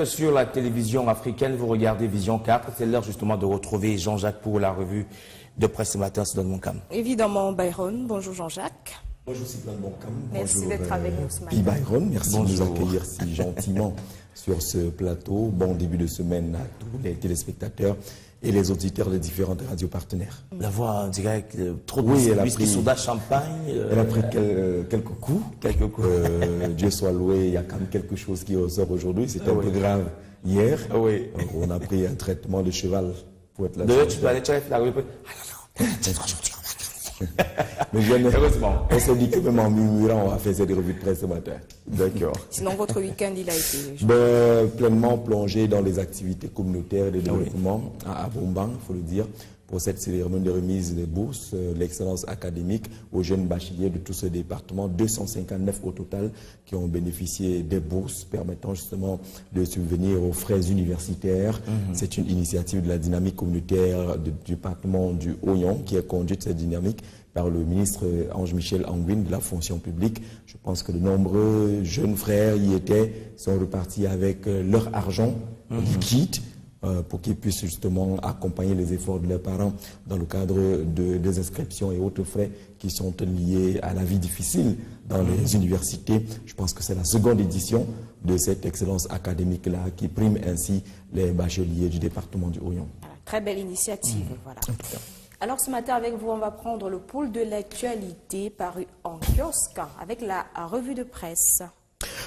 Sur la télévision africaine, vous regardez Vision 4. C'est l'heure justement de retrouver Jean-Jacques pour la revue de presse ce matin sur Moncam. Évidemment, Byron. Bonjour Jean-Jacques. Bonjour Sylvain Moncam. Merci d'être avec nous ce matin. Byron, merci Bonjour. de nous accueillir si gentiment sur ce plateau. Bon début de semaine à tous les téléspectateurs et les auditeurs des différentes radios partenaires. La voix en direct, trop de Oui, elle a whisky, pris- soda, champagne. Elle a pris quelques coups. Quelques coups. Dieu soit loué, il y a quand même quelque chose qui ressort aujourd'hui. C'était un Oui. peu grave hier. Oui. On a pris un traitement de cheval pour être là. D'ailleurs, tu peux aller faire la revue. Mais bien, Heureusement. on s'est dit que même en murmurant, on a fait cette revue de presse ce matin. D'accord. Sinon, votre week-end, il a été... Pleinement plongé dans les activités communautaires et de développement à Bomban, il faut le dire, pour cette cérémonie de remise des bourses, l'excellence académique aux jeunes bacheliers de tout ce département, 259 au total qui ont bénéficié des bourses permettant justement de subvenir aux frais universitaires. C'est une initiative de la dynamique communautaire du département du Oyon qui a conduit cette dynamique par le ministre Ange-Michel Anguine de la fonction publique. Je pense que de nombreux jeunes frères y étaient, sont repartis avec leur argent liquide pour qu'ils puissent justement accompagner les efforts de leurs parents dans le cadre des inscriptions et autres frais qui sont liés à la vie difficile dans les universités. Je pense que c'est la seconde édition de cette excellence académique-là qui prime ainsi les bacheliers du département du Oyon. Voilà, très belle initiative, voilà. Alors ce matin avec vous, on va prendre le pôle de l'actualité paru en kiosque avec la revue de presse.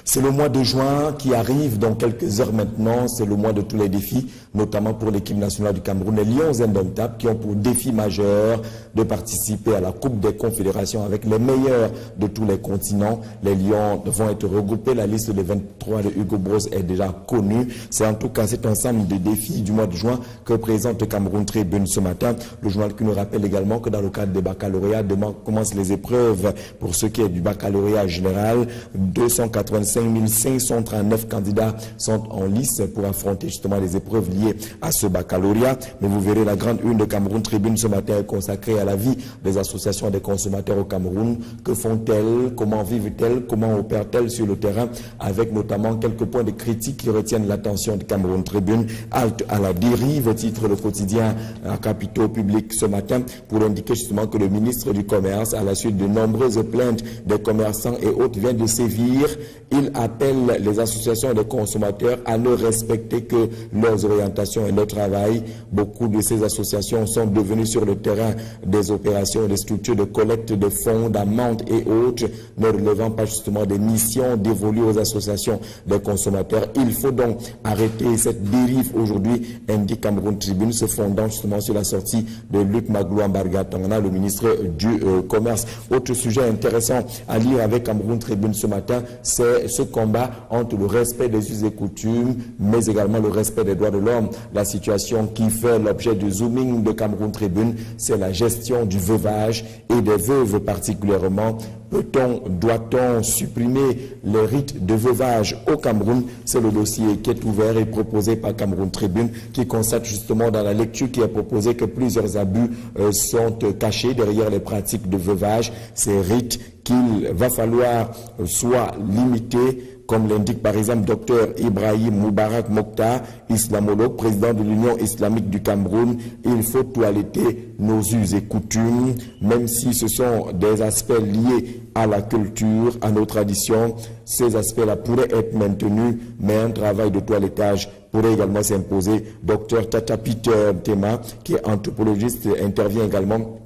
C'est le mois de juin qui arrive dans quelques heures maintenant. C'est le mois de tous les défis, notamment pour l'équipe nationale du Cameroun, les Lions indomptables qui ont pour défi majeur de participer à la Coupe des Confédérations avec les meilleurs de tous les continents. Les Lions vont être regroupés. La liste des 23 de Hugo Bros est déjà connue. C'est en tout cas cet ensemble de défis du mois de juin que présente le Cameroun Tribune ce matin. Le journal qui nous rappelle également que dans le cadre des baccalauréats, demain commencent les épreuves pour ce qui est du baccalauréat général. 285 539 candidats sont en lice pour affronter justement les épreuves liées à ce baccalauréat. Mais vous verrez, la grande une de Cameroun Tribune ce matin est consacrée à la vie des associations des consommateurs au Cameroun. Que font-elles? Comment vivent-elles? Comment opèrent-elles sur le terrain? Avec notamment quelques points de critique qui retiennent l'attention de Cameroun Tribune. Halte à la dérive, titre le quotidien à Capitaux Public ce matin, pour indiquer justement que le ministre du Commerce, à la suite de nombreuses plaintes des commerçants et autres, vient de sévir. Il appelle les associations des consommateurs à ne respecter que leurs orientations et leur travail. Beaucoup de ces associations sont devenues sur le terrain des opérations, des structures de collecte de fonds, d'amendes et autres, ne relevant pas justement des missions dévolues aux associations des consommateurs. Il faut donc arrêter cette dérive aujourd'hui, indique Cameroun Tribune, se fondant justement sur la sortie de Luc Magloire-Bargatangana, le ministre du Commerce. Autre sujet intéressant à lire avec Cameroun Tribune ce matin, c'est ce combat entre le respect des us et coutumes, mais également le respect des droits de l'homme. La situation qui fait l'objet du zooming de Cameroun Tribune, c'est la gestion du veuvage et des veuves particulièrement. Peut-on, doit-on supprimer les rites de veuvage au Cameroun? C'est le dossier qui est ouvert et proposé par Cameroun Tribune, qui constate justement dans la lecture qui est proposée que plusieurs abus sont cachés derrière les pratiques de veuvage. Ces rites qu'il va falloir soit limiter, comme l'indique par exemple Dr Ibrahim Moubarak Mokhtar, islamologue, président de l'Union islamique du Cameroun. Il faut toiletter nos us et coutumes, même si ce sont des aspects liés à la culture, à nos traditions. Ces aspects-là pourraient être maintenus, mais un travail de toilettage pourrait également s'imposer. Dr Tata Peter Tema, qui est anthropologiste, intervient également,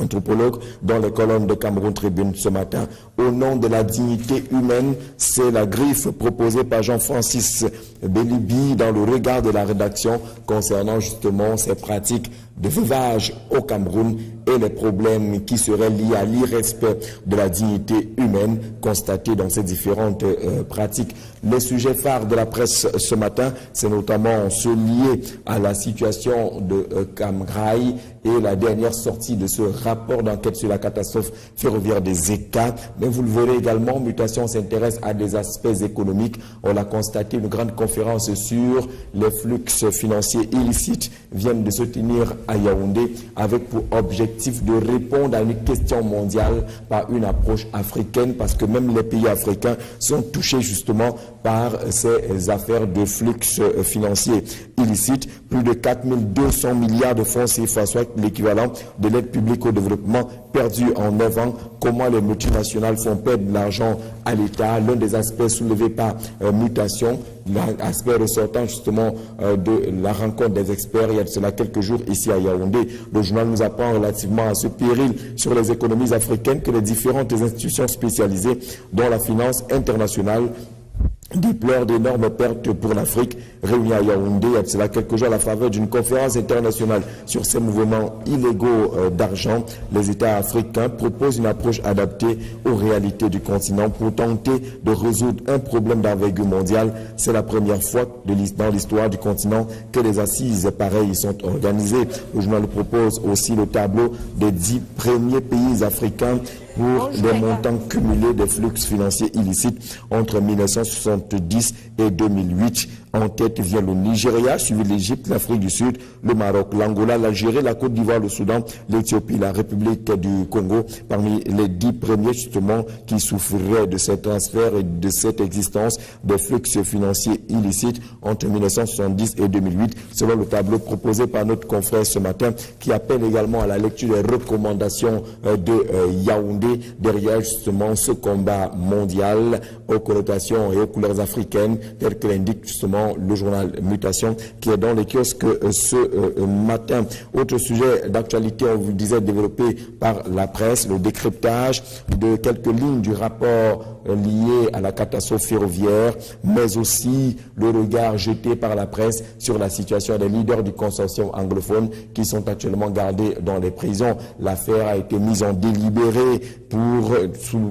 anthropologue, dans les colonnes de Cameroun Tribune ce matin. Au nom de la dignité humaine, c'est la griffe proposée par Jean-Francis Bélibi dans le regard de la rédaction concernant justement ces pratiques de veuvage au Cameroun et les problèmes qui seraient liés à l'irrespect de la dignité humaine constatés dans ces différentes pratiques. Les sujets phares de la presse ce matin, c'est notamment ceux liés à la situation de Camgraï et la dernière sortie de ce rapport d'enquête sur la catastrophe ferroviaire des ECA. Mais vous le verrez également, Mutation s'intéresse à des aspects économiques. On a constaté une grande conférence sur les flux financiers illicites viennent de se tenir à Yaoundé avec pour objectif de répondre à une question mondiale par une approche africaine, parce que même les pays africains sont touchés justement par ces affaires de flux financiers illicites. Plus de 4200 milliards de francs CFA, soit l'équivalent de l'aide publique au développement perdue en 9 ans. Comment les multinationales font perdre de l'argent à l'État? L'un des aspects soulevés par Mutation, l'aspect ressortant justement de la rencontre des experts il y a de cela quelques jours ici à Yaoundé. Le journal nous apprend relativement à ce péril sur les économies africaines que les différentes institutions spécialisées dans la finance internationale déplore d'énormes pertes pour l'Afrique. Réunis à Yaoundé, il y a de cela quelques jours à la faveur d'une conférence internationale sur ces mouvements illégaux d'argent, les États africains proposent une approche adaptée aux réalités du continent pour tenter de résoudre un problème d'envergure mondiale. C'est la première fois dans l'histoire du continent que les assises pareilles sont organisées. Le journal propose aussi le tableau des 10 premiers pays africains pour les montants cumulés des flux financiers illicites entre 1970 et 2008. En tête vient le Nigeria, suivi l'Égypte, l'Afrique du Sud, le Maroc, l'Angola, l'Algérie, la Côte d'Ivoire, le Soudan, l'Éthiopie, la République du Congo, parmi les 10 premiers justement qui souffriraient de ces transferts et de cette existence des flux financiers illicites entre 1970 et 2008, selon le tableau proposé par notre confrère ce matin, qui appelle également à la lecture des recommandations de Yaoundé derrière justement ce combat mondial aux connotations et aux couleurs africaines, tel que l'indique justement le journal Mutation qui est dans les kiosques ce matin. Autre sujet d'actualité, on vous disait, développé par la presse, le décryptage de quelques lignes du rapport lié à la catastrophe ferroviaire, mais aussi le regard jeté par la presse sur la situation des leaders du consortium anglophone qui sont actuellement gardés dans les prisons. L'affaire a été mise en délibéré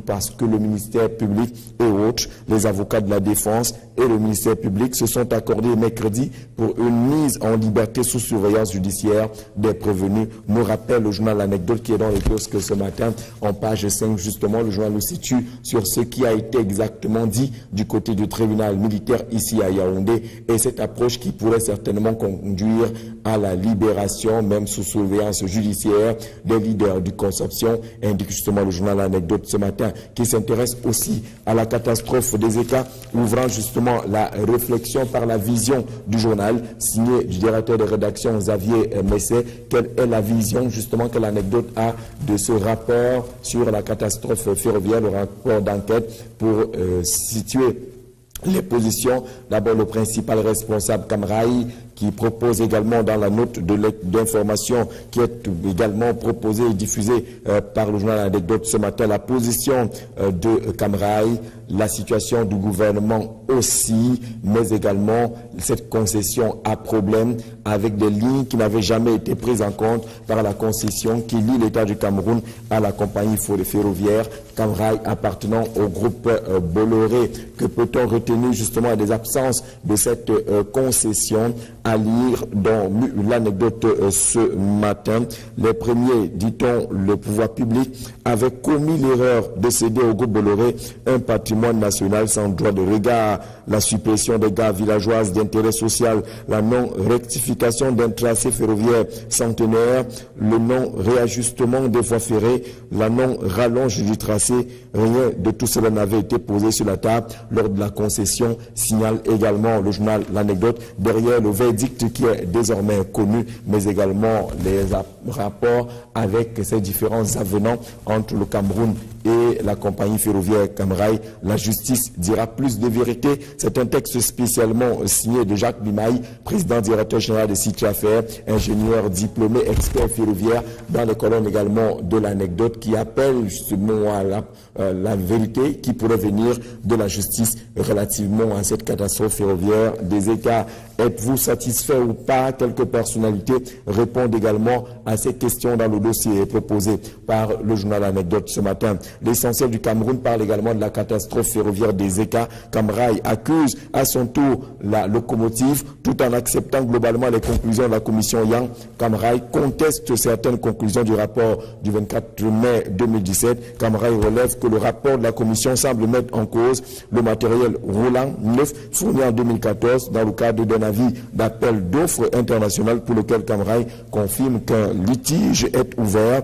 parce que le ministère public et autres, les avocats de la défense et le ministère public se sont accordés mercredi pour une mise en liberté sous surveillance judiciaire des prévenus. Nous rappelle le journal L'Anecdote qui est dans les kiosques ce matin en page 5. Justement, le journal nous situe sur ce qui a été exactement dit du côté du tribunal militaire ici à Yaoundé et cette approche qui pourrait certainement conduire à la libération, même sous surveillance judiciaire, des leaders du consortium, indique justement le journal L'Anecdote ce matin, qui s'intéresse aussi à la catastrophe des États, ouvrant justement la réflexion par la vision du journal, signé du directeur de rédaction Xavier Messet. Quelle est la vision justement que L'Anecdote a de ce rapport sur la catastrophe ferroviaire, le rapport d'enquête pour situer les positions? D'abord, le principal responsable Camraï, qui propose également dans la note d'information qui est également proposée et diffusée par le journal L'Anecdote ce matin, la position de Camraï, la situation du gouvernement aussi, mais également cette concession à problème avec des lignes qui n'avaient jamais été prises en compte par la concession qui lie l'État du Cameroun à la compagnie ferroviaire Camraï appartenant au groupe Bolloré. Que peut-on retenir justement des absences de cette concession? À lire dans L'Anecdote ce matin. Les premiers, dit-on, le pouvoir public avait commis l'erreur de céder au groupe Bolloré un patrimoine national sans droit de regard, la suppression des gares villageoises d'intérêt social, la non-rectification d'un tracé ferroviaire centenaire, le non-réajustement des voies ferrées, la non-rallonge du tracé. Rien de tout cela n'avait été posé sur la table lors de la concession, signale également le journal L'Anecdote, derrière le verdict qui est désormais connu, mais également les rapports avec ces différents avenants entre le Cameroun et la compagnie ferroviaire Camraï. La justice dira plus de vérité. C'est un texte spécialement signé de Jacques Bimaï, président directeur général de Cité Affaires, ingénieur diplômé, expert ferroviaire, dans les colonnes également de L'Anecdote, qui appelle justement à la vérité qui pourrait venir de la justice relativement à cette catastrophe ferroviaire des États. Êtes-vous satisfait ou pas? Quelques personnalités répondent également à ces questions dans le dossier proposé par le journal L'Anecdote ce matin. L'essentiel du Cameroun parle également de la catastrophe ferroviaire des États. Camraï accuse à son tour la locomotive tout en acceptant globalement les conclusions de la commission Yang. Camraï conteste certaines conclusions du rapport du 24 mai 2017. Camraï relève que le rapport de la commission semble mettre en cause le matériel roulant neuf fourni en 2014 dans le cadre d'un avis d'appel d'offres internationales pour lequel Camrail confirme qu'un litige est ouvert.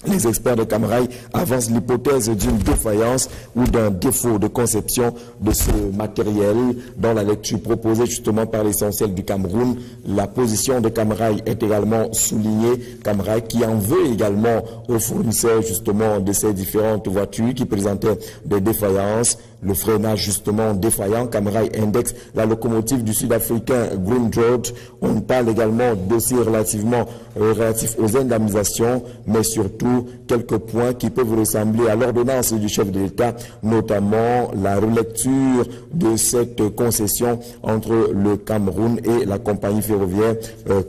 Les experts de Camrail avancent l'hypothèse d'une défaillance ou d'un défaut de conception de ce matériel. Dans la lecture proposée justement par l'Essentiel du Cameroun, la position de Camrail est également soulignée. Camrail qui en veut également aux fournisseurs justement de ces différentes voitures qui présentaient des défaillances. Le freinage justement défaillant, Camrail indexe la locomotive du Sud-Africain Green Road. On parle également de dossiers relatifs aux indemnisations, mais surtout quelques points qui peuvent ressembler à l'ordonnance du chef de l'État, notamment la relecture de cette concession entre le Cameroun et la compagnie ferroviaire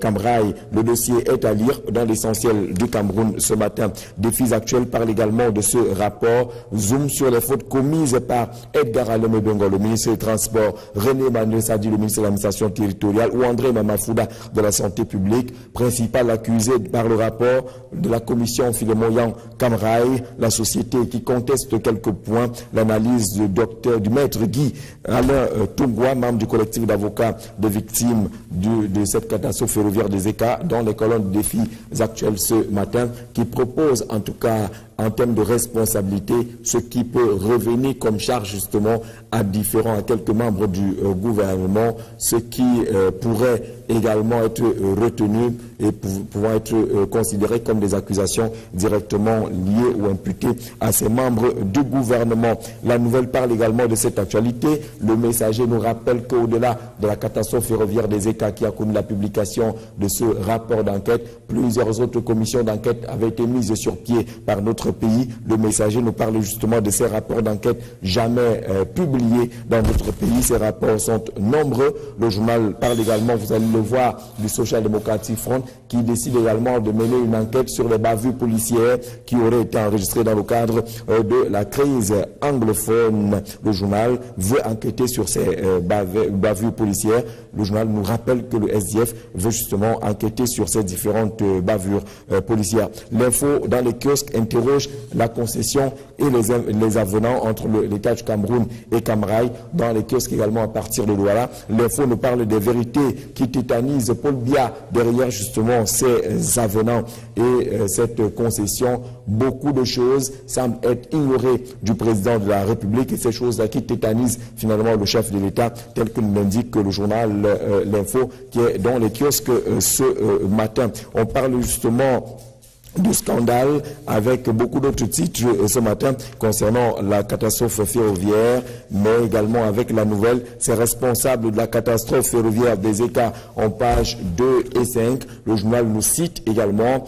Camrail. Le dossier est à lire dans l'Essentiel du Cameroun ce matin. Défis actuels parle également de ce rapport. Zoom sur les fautes commises par Edgar Aleme Bengo, le ministre des Transports, René Manuel Sadi, le ministre de l'Administration territoriale, ou André Mamafouda de la Santé publique, principal accusé par le rapport de la commission Philémon Camrail, la société qui conteste quelques points, l'analyse du maître Guy Alain Toungwa, membre du collectif d'avocats de victimes de cette catastrophe ferroviaire des ECA, dans les colonnes de défis actuels ce matin, qui propose en tout cas en termes de responsabilité, ce qui peut revenir comme charge justement à quelques membres du gouvernement, ce qui pourrait également être retenu et pouvant être considéré comme des accusations directement liées ou imputées à ces membres du gouvernement. La nouvelle parle également de cette actualité. Le Messager nous rappelle qu'au-delà de la catastrophe ferroviaire des ECA qui a connu la publication de ce rapport d'enquête, plusieurs autres commissions d'enquête avaient été mises sur pied par notre pays. Le Messager nous parle justement de ces rapports d'enquête jamais publiés dans notre pays. Ces rapports sont nombreux. Le journal parle également, vous allez le voir, du Social Democratic Front qui décide également de mener une enquête sur les bavures policières qui auraient été enregistrées dans le cadre de la crise anglophone. Le journal veut enquêter sur ces bavures policières. Le journal nous rappelle que le SDF veut justement enquêter sur ces différentes bavures policières. L'info dans les kiosques interroge la concession et les avenants entre l'État du Cameroun et Camrail. Dans les kiosques également à partir de Douala, l'info nous parle des vérités qui tétanisent Paul Biya derrière justement ces avenants et cette concession. Beaucoup de choses semblent être ignorées du président de la République et ces choses-là qui tétanisent finalement le chef de l'État, tel que nous l'indique le journal L'Info qui est dans les kiosques ce matin. On parle justement du scandale avec beaucoup d'autres titres ce matin concernant la catastrophe ferroviaire, mais également avec la nouvelle, ces responsables de la catastrophe ferroviaire des ECA en pages 2 et 5. Le journal nous cite également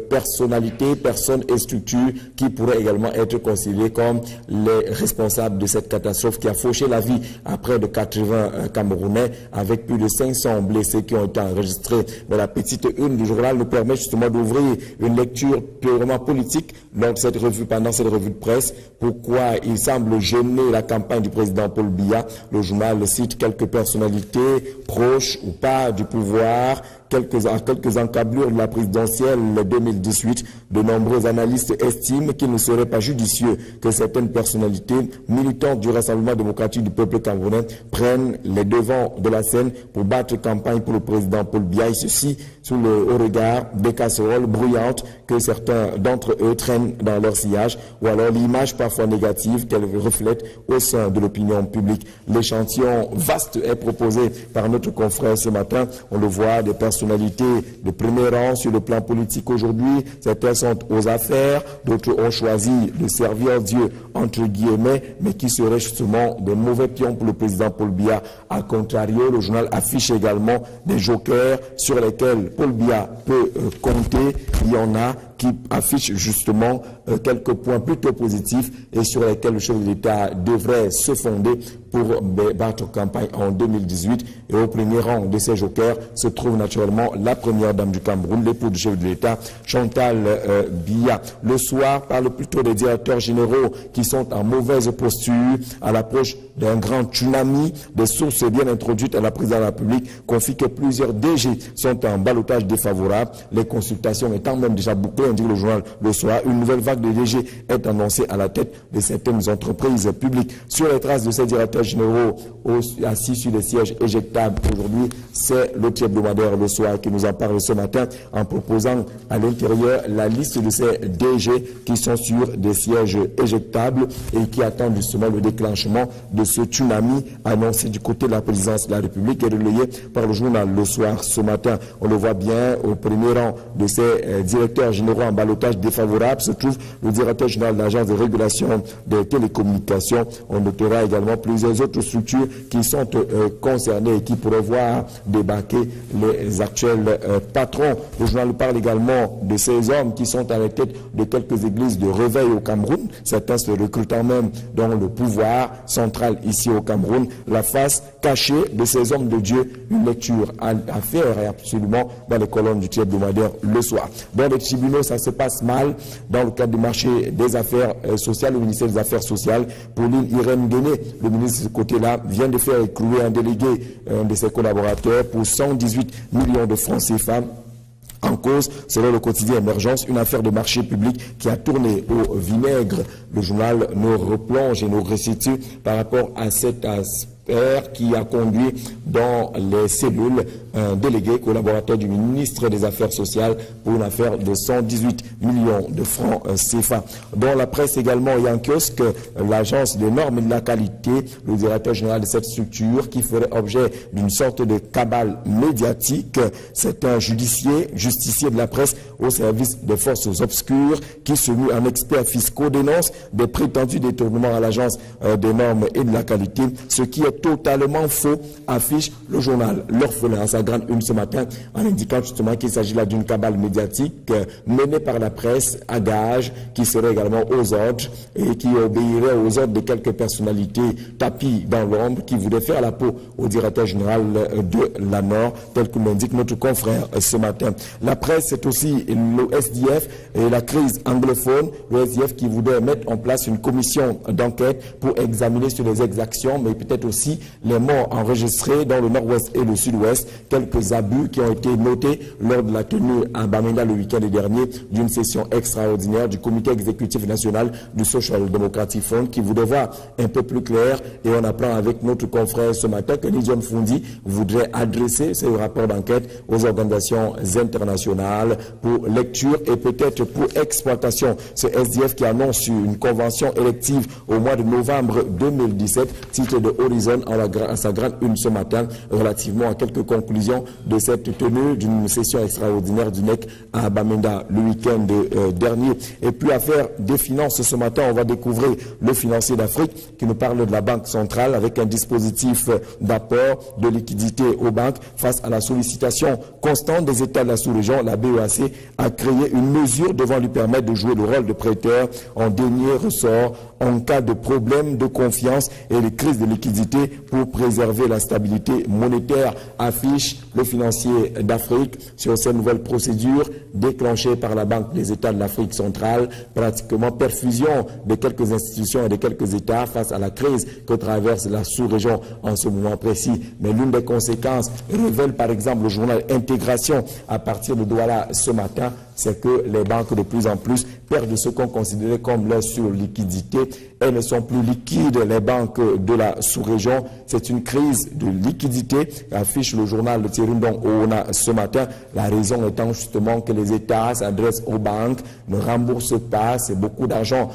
personnalités, personnes et structures qui pourraient également être considérées comme les responsables de cette catastrophe qui a fauché la vie à près de 80 Camerounais avec plus de 500 blessés qui ont été enregistrés. Mais la petite une du journal nous permet justement d'ouvrir une lecture purement politique pendant cette revue de presse. Pourquoi il semble gêner la campagne du président Paul Biya? Le journal cite quelques personnalités proches ou pas du pouvoir, quelques encablures de la présidentielle 2018. De nombreux analystes estiment qu'il ne serait pas judicieux que certaines personnalités militantes du Rassemblement démocratique du peuple camerounais prennent les devants de la scène pour battre campagne pour le président Paul Biya, et ceci sous au regard des casseroles bruyantes que certains d'entre eux traînent dans leur sillage, ou alors l'image parfois négative qu'elles reflètent au sein de l'opinion publique. L'échantillon vaste est proposé par notre confrère ce matin. On le voit, des personnalités de premier rang sur le plan politique aujourd'hui. Certains sont aux affaires, d'autres ont choisi de servir Dieu, entre guillemets, mais qui seraient justement des mauvais pions pour le président Paul Biya. A contrario, le journal affiche également des jokers sur lesquels Paul Biya peut compter. Il y en a qui affichent justement quelques points plutôt positifs et sur lesquels le chef de l'État devrait se fonder pour battre campagne en 2018. Et au premier rang de ces jokers se trouve naturellement la première dame du Cameroun, l'épouse du chef de l'État, Chantal Biya. Le soir, parle plutôt des directeurs généraux qui sont en mauvaise posture à l'approche d'un grand tsunami. Des sources bien introduites à la présidence de la République confient que plusieurs DG sont en ballottage défavorable, les consultations étant même déjà bouclées indique le journal Le Soir. Une nouvelle vague de DG est annoncée à la tête de certaines entreprises publiques. Sur les traces de ces directeurs généraux assis sur des sièges éjectables aujourd'hui, c'est le hebdomadaire Le Soir qui nous en parle ce matin en proposant à l'intérieur la liste de ces DG qui sont sur des sièges éjectables et qui attendent justement le déclenchement de ce tsunami annoncé du côté de la présidence de la République et relayé par le journal Le Soir ce matin. On le voit bien, au premier rang de ces directeurs généraux en ballottage défavorable se trouve le directeur général de l'Agence de régulation des télécommunications. On notera également plusieurs autres structures qui sont concernées et qui pourraient voir débarquer les actuels patrons. Le journal parle également de ces hommes qui sont à la tête de quelques églises de réveil au Cameroun, certains se recrutant même dans le pouvoir central ici au Cameroun. La face cachée de ces hommes de Dieu, une lecture à faire et absolument dans les colonnes du hebdomadaire Le Soir. Dans les tribunaux, ça se passe mal dans le cadre du marché des affaires sociales, le ministère des Affaires sociales. Pauline Irène Guéné, le ministre de ce côté-là, vient de faire écrouler un délégué de ses collaborateurs pour 118 millions de francs CFA. En cause, selon le quotidien Émergence, une affaire de marché public qui a tourné au vinaigre. Le journal nous replonge et nous resitue par rapport à cet aspect qui a conduit dans les cellules un délégué collaborateur du ministre des Affaires sociales pour une affaire de 118 millions de francs CFA. Dans la presse également, il y a un kiosque, l'agence des normes et de la qualité, le directeur général de cette structure qui ferait objet d'une sorte de cabale médiatique. C'est un justicier de la presse au service des forces obscures qui, soumis en experts fiscaux, dénonce des prétendus détournements à l'agence des normes et de la qualité, ce qui est totalement faux, affiche le journal L'Orphelin à sa grande une ce matin en indiquant justement qu'il s'agit là d'une cabale médiatique menée par la presse à gage qui serait également aux ordres et qui obéirait aux ordres de quelques personnalités tapis dans l'ombre qui voudraient faire la peau au directeur général de la Nord, tel que m'indique notre confrère ce matin. La presse, c'est aussi le SDF et la crise anglophone, le SDF qui voudrait mettre en place une commission d'enquête pour examiner sur les exactions, mais peut-être aussi les morts enregistrés dans le nord-ouest et le sud-ouest, quelques abus qui ont été notés lors de la tenue à Bamenda le week-end dernier d'une session extraordinaire du comité exécutif national du Social Democratic Front qui voudrait voir un peu plus clair, et on apprend avec notre confrère ce matin que Nidion Fundi voudrait adresser ce rapport d'enquête aux organisations internationales pour lecture et peut-être pour exploitation. Ce SDF qui annonce une convention élective au mois de novembre 2017, titre de Horizon à sa grande une ce matin relativement à quelques conclusions de cette tenue d'une session extraordinaire du NEC à Bamenda le week-end dernier. Et puis affaire des finances ce matin, on va découvrir le financier d'Afrique qui nous parle de la Banque centrale avec un dispositif d'apport de liquidité aux banques face à la sollicitation constante des États de la sous-région. La BEAC a créé une mesure devant lui permettre de jouer le rôle de prêteur en dernier ressort en cas de problème de confiance et de crise de liquidité pour préserver la stabilité monétaire, affiche le financier d'Afrique sur ces nouvelles procédures déclenchées par la Banque des États de l'Afrique centrale, pratiquement perfusion de quelques institutions et de quelques États face à la crise que traverse la sous-région en ce moment précis. Mais l'une des conséquences révèle par exemple le journal Intégration à partir de Douala ce matin, c'est que les banques de plus en plus perdent ce qu'on considérait comme leur surliquidité. Elles ne sont plus liquides, les banques de la sous-région. C'est une crise de liquidité, affiche le journal de Thierry Ndong Oona ce matin. La raison étant justement que les États s'adressent aux banques, ne remboursent pas, c'est beaucoup d'argent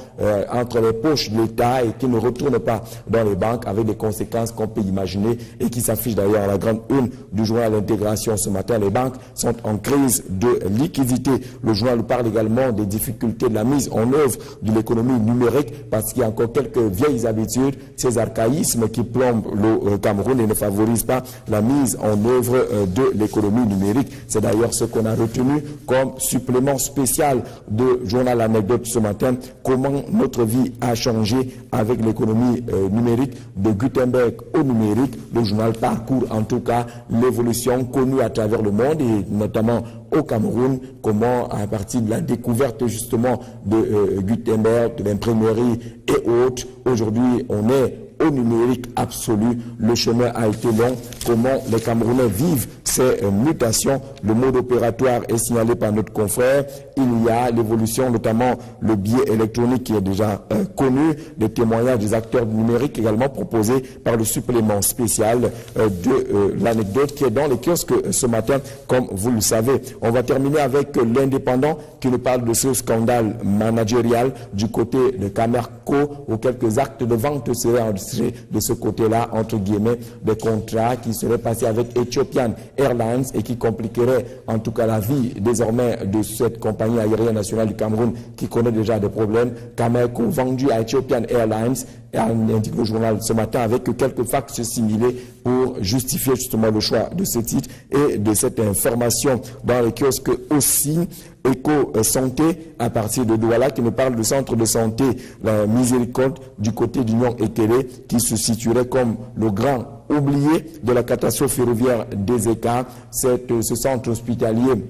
entre les poches de l'État et qui ne retourne pas dans les banques avec des conséquences qu'on peut imaginer et qui s'affichent d'ailleurs à la grande une du journal Intégration ce matin. Les banques sont en crise de liquidité. Le journal parle également des difficultés de la mise en œuvre de l'économie numérique parce qu'il y a encore quelques vieilles habitudes, ces archaïsmes qui plombent le Cameroun et ne favorisent pas la mise en œuvre de l'économie numérique. C'est d'ailleurs ce qu'on a retenu comme supplément spécial de journal anecdote ce matin, comment notre vie a changé avec l'économie numérique de Gutenberg au numérique. Le journal parcourt en tout cas l'évolution connue à travers le monde et notamment au Cameroun, comment à partir de la découverte justement de Gutenberg, de l'imprimerie et autres, aujourd'hui on est au numérique absolu. Le chemin a été long. Comment les Camerounais vivent ces mutations. Le mode opératoire est signalé par notre confrère. Il y a l'évolution, notamment le biais électronique qui est déjà connu, des témoignages des acteurs numériques également proposés par le supplément spécial de l'anecdote qui est dans les kiosques ce matin, comme vous le savez. On va terminer avec l'Indépendant qui nous parle de ce scandale managérial du côté de Camerco où quelques actes de vente seraient enregistrés de ce côté-là, entre guillemets, des contrats qui seraient passés avec Ethiopian Airlines et qui compliqueraient en tout cas la vie désormais de cette compagnie aérienne nationale du Cameroun qui connaît déjà des problèmes. Camerco vendu à Ethiopian Airlines, et indique le journal ce matin avec quelques facts similés pour justifier justement le choix de ce titre et de cette information. Dans les kiosques aussi, Éco-Santé à partir de Douala qui nous parle du centre de santé la Miséricorde du côté d'Union Ekele qui se situerait comme le grand oublié de la catastrophe ferroviaire des Écarts. Ce centre hospitalier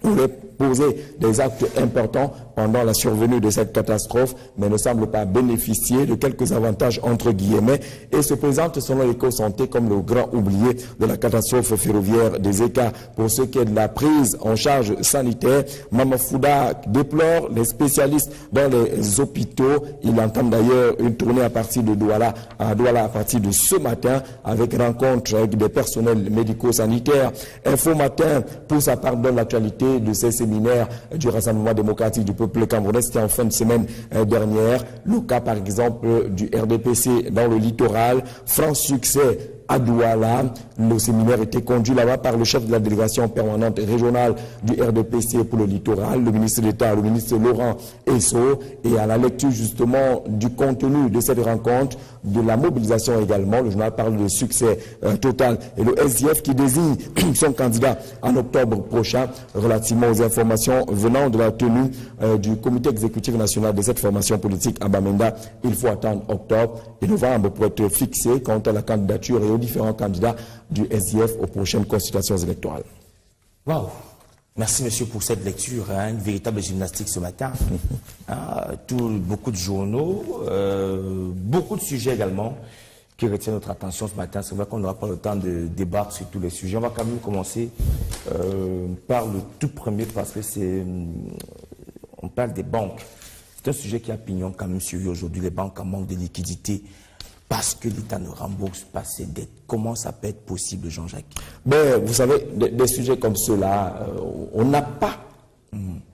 aurait posé des actes importants pendant la survenue de cette catastrophe, mais ne semble pas bénéficier de quelques avantages entre guillemets et se présente selon l'Éco-Santé comme le grand oublié de la catastrophe ferroviaire des Écarts. Pour ce qui est de la prise en charge sanitaire, Mamafouda déplore les spécialistes dans les hôpitaux. Il entame d'ailleurs une tournée à partir de Douala à partir de ce matin avec rencontre avec des personnels médico-sanitaires. Info Matin, pour sa part, donne l'actualité de ces séminaires du Rassemblement démocratique du peuple camerounais. C'était en fin de semaine dernière. Le cas par exemple du RDPC dans le littoral. Franc succès à Douala. Le séminaire était conduit là-bas par le chef de la délégation permanente régionale du RDPC pour le littoral, le ministre d'État, le ministre Laurent Esso. Et à la lecture justement du contenu de cette rencontre, de la mobilisation également, le journal parle de succès total. Et le SDF qui désigne son candidat en octobre prochain relativement aux informations venant de la tenue du comité exécutif national de cette formation politique à Bamenda. Il faut attendre octobre et novembre pour être fixé quant à la candidature et aux différents candidats du SDF aux prochaines consultations électorales. Waouh! Merci, monsieur, pour cette lecture. Hein, une véritable gymnastique ce matin. Beaucoup de journaux, beaucoup de sujets également qui retiennent notre attention ce matin. C'est vrai qu'on n'aura pas le temps de débattre sur tous les sujets. On va quand même commencer par le tout premier parce que on parle des banques. C'est un sujet qui a pignon quand même suivi aujourd'hui. Les banques en manque de liquidité parce que l'État ne rembourse pas ses dettes. Comment ça peut être possible, Jean-Jacques? Ben, vous savez, des sujets comme ceux-là, on n'a pas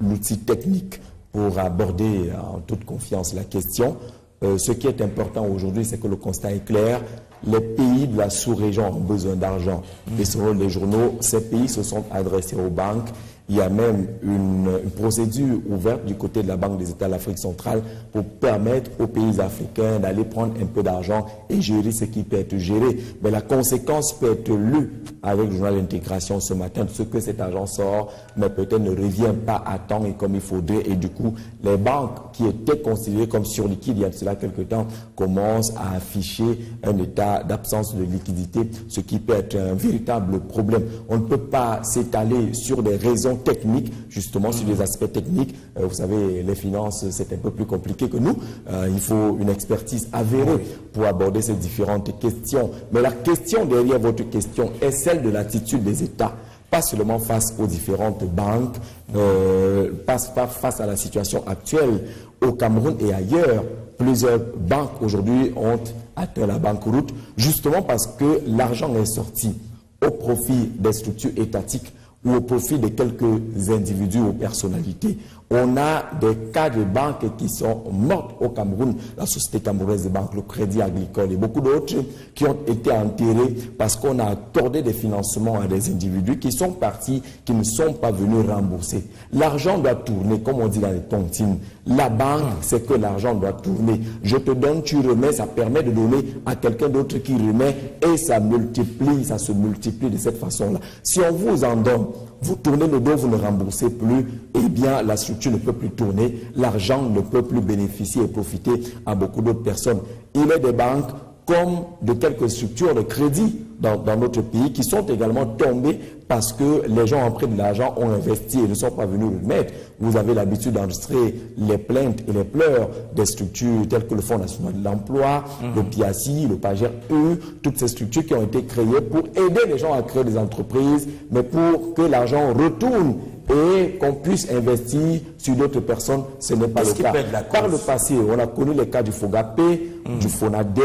l'outil technique pour aborder en toute confiance la question. Ce qui est important aujourd'hui, c'est que le constat est clair. Les pays de la sous-région ont besoin d'argent. Et selon les journaux, ces pays se sont adressés aux banques. Il y a même une procédure ouverte du côté de la Banque des États de l'Afrique centrale pour permettre aux pays africains d'aller prendre un peu d'argent et gérer ce qui peut être géré. Mais la conséquence peut être lue avec le journal d'intégration ce matin, de ce que cet argent sort, mais peut-être ne revient pas à temps et comme il faudrait. Et du coup, les banques qui étaient considérées comme surliquides il y a de cela quelque temps commencent à afficher un état d'absence de liquidité, ce qui peut être un véritable problème. On ne peut pas s'étaler sur des raisons techniques, justement sur des aspects techniques. Vous savez, les finances, c'est un peu plus compliqué que nous. Il faut une expertise avérée pour aborder ces différentes questions. Mais la question derrière votre question est celle de l'attitude des États. Pas seulement face aux différentes banques, pas face à la situation actuelle au Cameroun et ailleurs. Plusieurs banques aujourd'hui ont atteint la banqueroute, justement parce que l'argent est sorti au profit des structures étatiques ou au profit de quelques individus ou personnalités. On a des cas de banques qui sont mortes au Cameroun, la Société camerounaise de banque, le Crédit agricole et beaucoup d'autres qui ont été enterrés parce qu'on a accordé des financements à des individus qui sont partis, qui ne sont pas venus rembourser. L'argent doit tourner, comme on dit dans les tontines. La banque, c'est que l'argent doit tourner. Je te donne, tu remets, ça permet de donner à quelqu'un d'autre qui remet et ça multiplie, ça se multiplie de cette façon-là. Si on vous en donne, vous tournez le dos, vous ne remboursez plus, eh bien la structure ne peut plus tourner, l'argent ne peut plus bénéficier et profiter à beaucoup d'autres personnes. Il est des banques comme de quelques structures de crédit dans notre pays qui sont également tombées parce que les gens ont pris de l'argent, ont investi et ne sont pas venus le mettre. Vous avez l'habitude d'enregistrer les plaintes et les pleurs des structures telles que le Fonds national de l'emploi, le PIACI, le PAGER-E, toutes ces structures qui ont été créées pour aider les gens à créer des entreprises, mais pour que l'argent retourne et qu'on puisse investir sur d'autres personnes, ce n'est pas le cas. Par le passé, on a connu les cas du FOGAPé, du FONADER,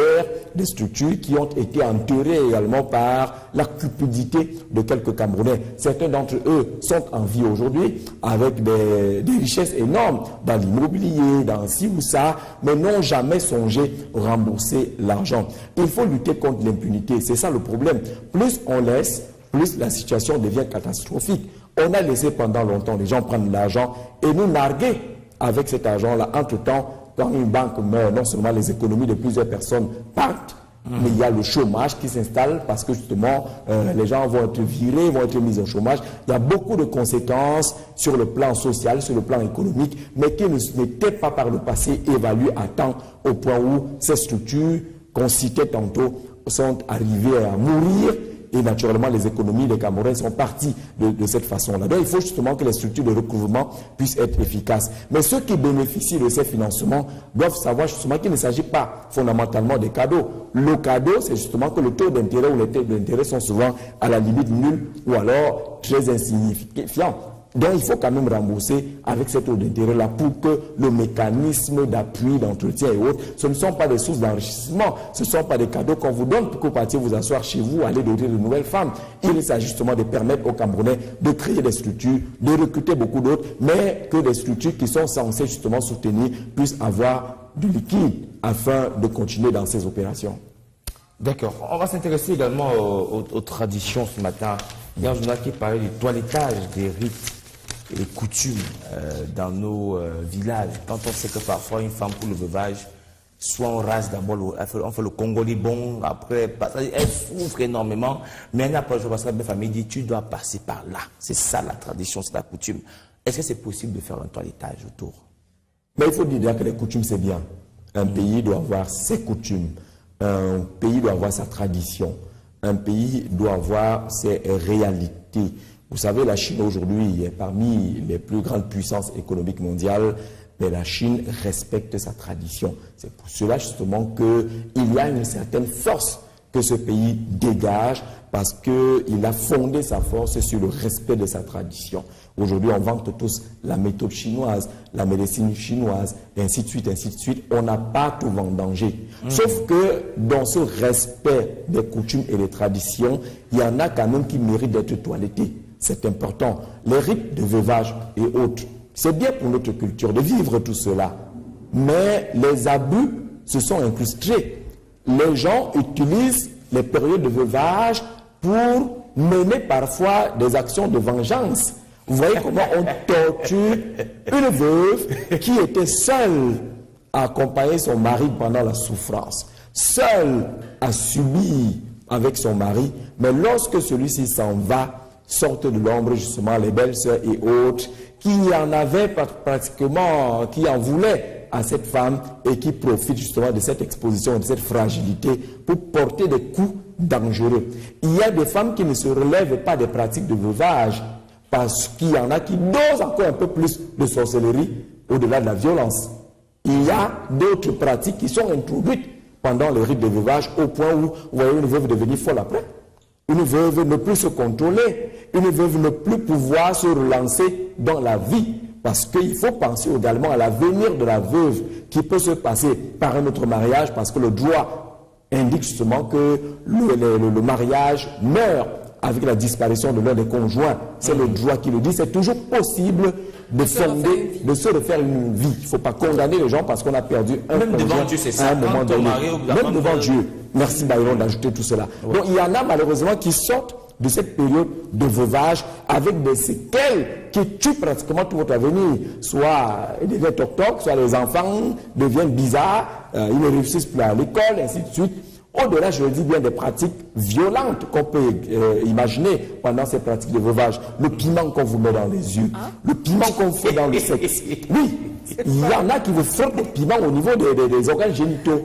des structures qui ont été enterrées également par la cupidité de quelques Camerounais. Certains d'entre eux sont en vie aujourd'hui avec des richesses énormes dans l'immobilier, dans ci ou ça, mais n'ont jamais songé rembourser l'argent. Il faut lutter contre l'impunité, c'est ça le problème. Plus on laisse, plus la situation devient catastrophique. On a laissé pendant longtemps les gens prendre l'argent et nous narguer avec cet argent-là. Entre-temps, quand une banque meurt, non seulement les économies de plusieurs personnes partent, mais il y a le chômage qui s'installe parce que justement, les gens vont être virés, vont être mis au chômage. Il y a beaucoup de conséquences sur le plan social, sur le plan économique, mais qui n'étaient pas par le passé évaluées à temps au point où ces structures qu'on citait tantôt sont arrivées à mourir. Et naturellement, les économies des Camerounais sont parties de cette façon-là. Donc, il faut justement que les structures de recouvrement puissent être efficaces. Mais ceux qui bénéficient de ces financements doivent savoir justement qu'il ne s'agit pas fondamentalement des cadeaux. Le cadeau, c'est justement que le taux d'intérêt ou les taux d'intérêt sont souvent à la limite nuls ou alors très insignifiants. Donc, il faut quand même rembourser avec ces taux d'intérêt-là pour que le mécanisme d'appui, d'entretien et autres, ce ne sont pas des sources d'enrichissement, ce ne sont pas des cadeaux qu'on vous donne pour que vous partiez vous asseoir chez vous, aller devenir de nouvelles femmes. Il s'agit justement de permettre aux Camerounais de créer des structures, de recruter beaucoup d'autres, mais que des structures qui sont censées justement soutenir puissent avoir du liquide afin de continuer dans ces opérations. D'accord. On va s'intéresser également aux traditions ce matin. Il y a un journal qui parlait du toilettage des rites et les coutumes dans nos villages. Quand on sait que parfois une femme pour le veuvage, soit on rase d'abord, on fait le congolais bon, après elle souffre énormément, mais elle n'a pas le choix parce que la famille dit tu dois passer par là. C'est ça la tradition, c'est la coutume. Est-ce que c'est possible de faire un toilettage autour? Mais il faut dire que les coutumes c'est bien. Un pays doit avoir ses coutumes, un pays doit avoir sa tradition, un pays doit avoir ses réalités. Vous savez, la Chine aujourd'hui est parmi les plus grandes puissances économiques mondiales, mais la Chine respecte sa tradition. C'est pour cela justement qu'il y a une certaine force que ce pays dégage parce qu'il a fondé sa force sur le respect de sa tradition. Aujourd'hui, on vante tous la méthode chinoise, la médecine chinoise, et ainsi de suite, ainsi de suite. On n'a pas tout vendangé. Sauf que dans ce respect des coutumes et des traditions, il y en a quand même qui méritent d'être toilettés. C'est important. Les rites de veuvage et autres, c'est bien pour notre culture de vivre tout cela. Mais les abus se sont incrustés. Les gens utilisent les périodes de veuvage pour mener parfois des actions de vengeance. Vous voyez comment on torture une veuve qui était seule à accompagner son mari pendant la souffrance, seule à subir avec son mari, mais lorsque celui-ci s'en va, sortent de l'ombre justement les belles-sœurs et autres qui en avaient pratiquement, qui en voulaient à cette femme et qui profitent justement de cette exposition, de cette fragilité pour porter des coups dangereux. Il y a des femmes qui ne se relèvent pas des pratiques de veuvage parce qu'il y en a qui dosent encore un peu plus de sorcellerie au-delà de la violence. Il y a d'autres pratiques qui sont introduites pendant les rites de veuvage au point où vous voyez une veuve devenir folle après. Une veuve ne plus se contrôler, une veuve ne plus pouvoir se relancer dans la vie. Parce qu'il faut penser également à l'avenir de la veuve qui peut se passer par un autre mariage parce que le droit indique justement que le mariage meurt avec la disparition de l'un des conjoints. C'est le droit qui le dit. C'est toujours possible de fonder, de se refaire une vie. Il ne faut pas condamner les gens parce qu'on a perdu un même conjoint devant Dieu, c'est ça. à un moment donné. Même devant Dieu. Merci Byron d'ajouter tout cela. Ouais. Donc il y en a malheureusement qui sortent de cette période de veuvage avec des séquelles qui tuent pratiquement tout votre avenir. Soit ils deviennent toc-toc, soit les enfants deviennent bizarres, ils ne réussissent plus à l'école, ainsi de suite. Au-delà, je le dis bien, des pratiques violentes qu'on peut imaginer pendant ces pratiques de veuvage. Le piment qu'on vous met dans les yeux, le piment qu'on fait dans le sexe. Oui, il y en a qui vous frottent le piment au niveau des organes génitaux.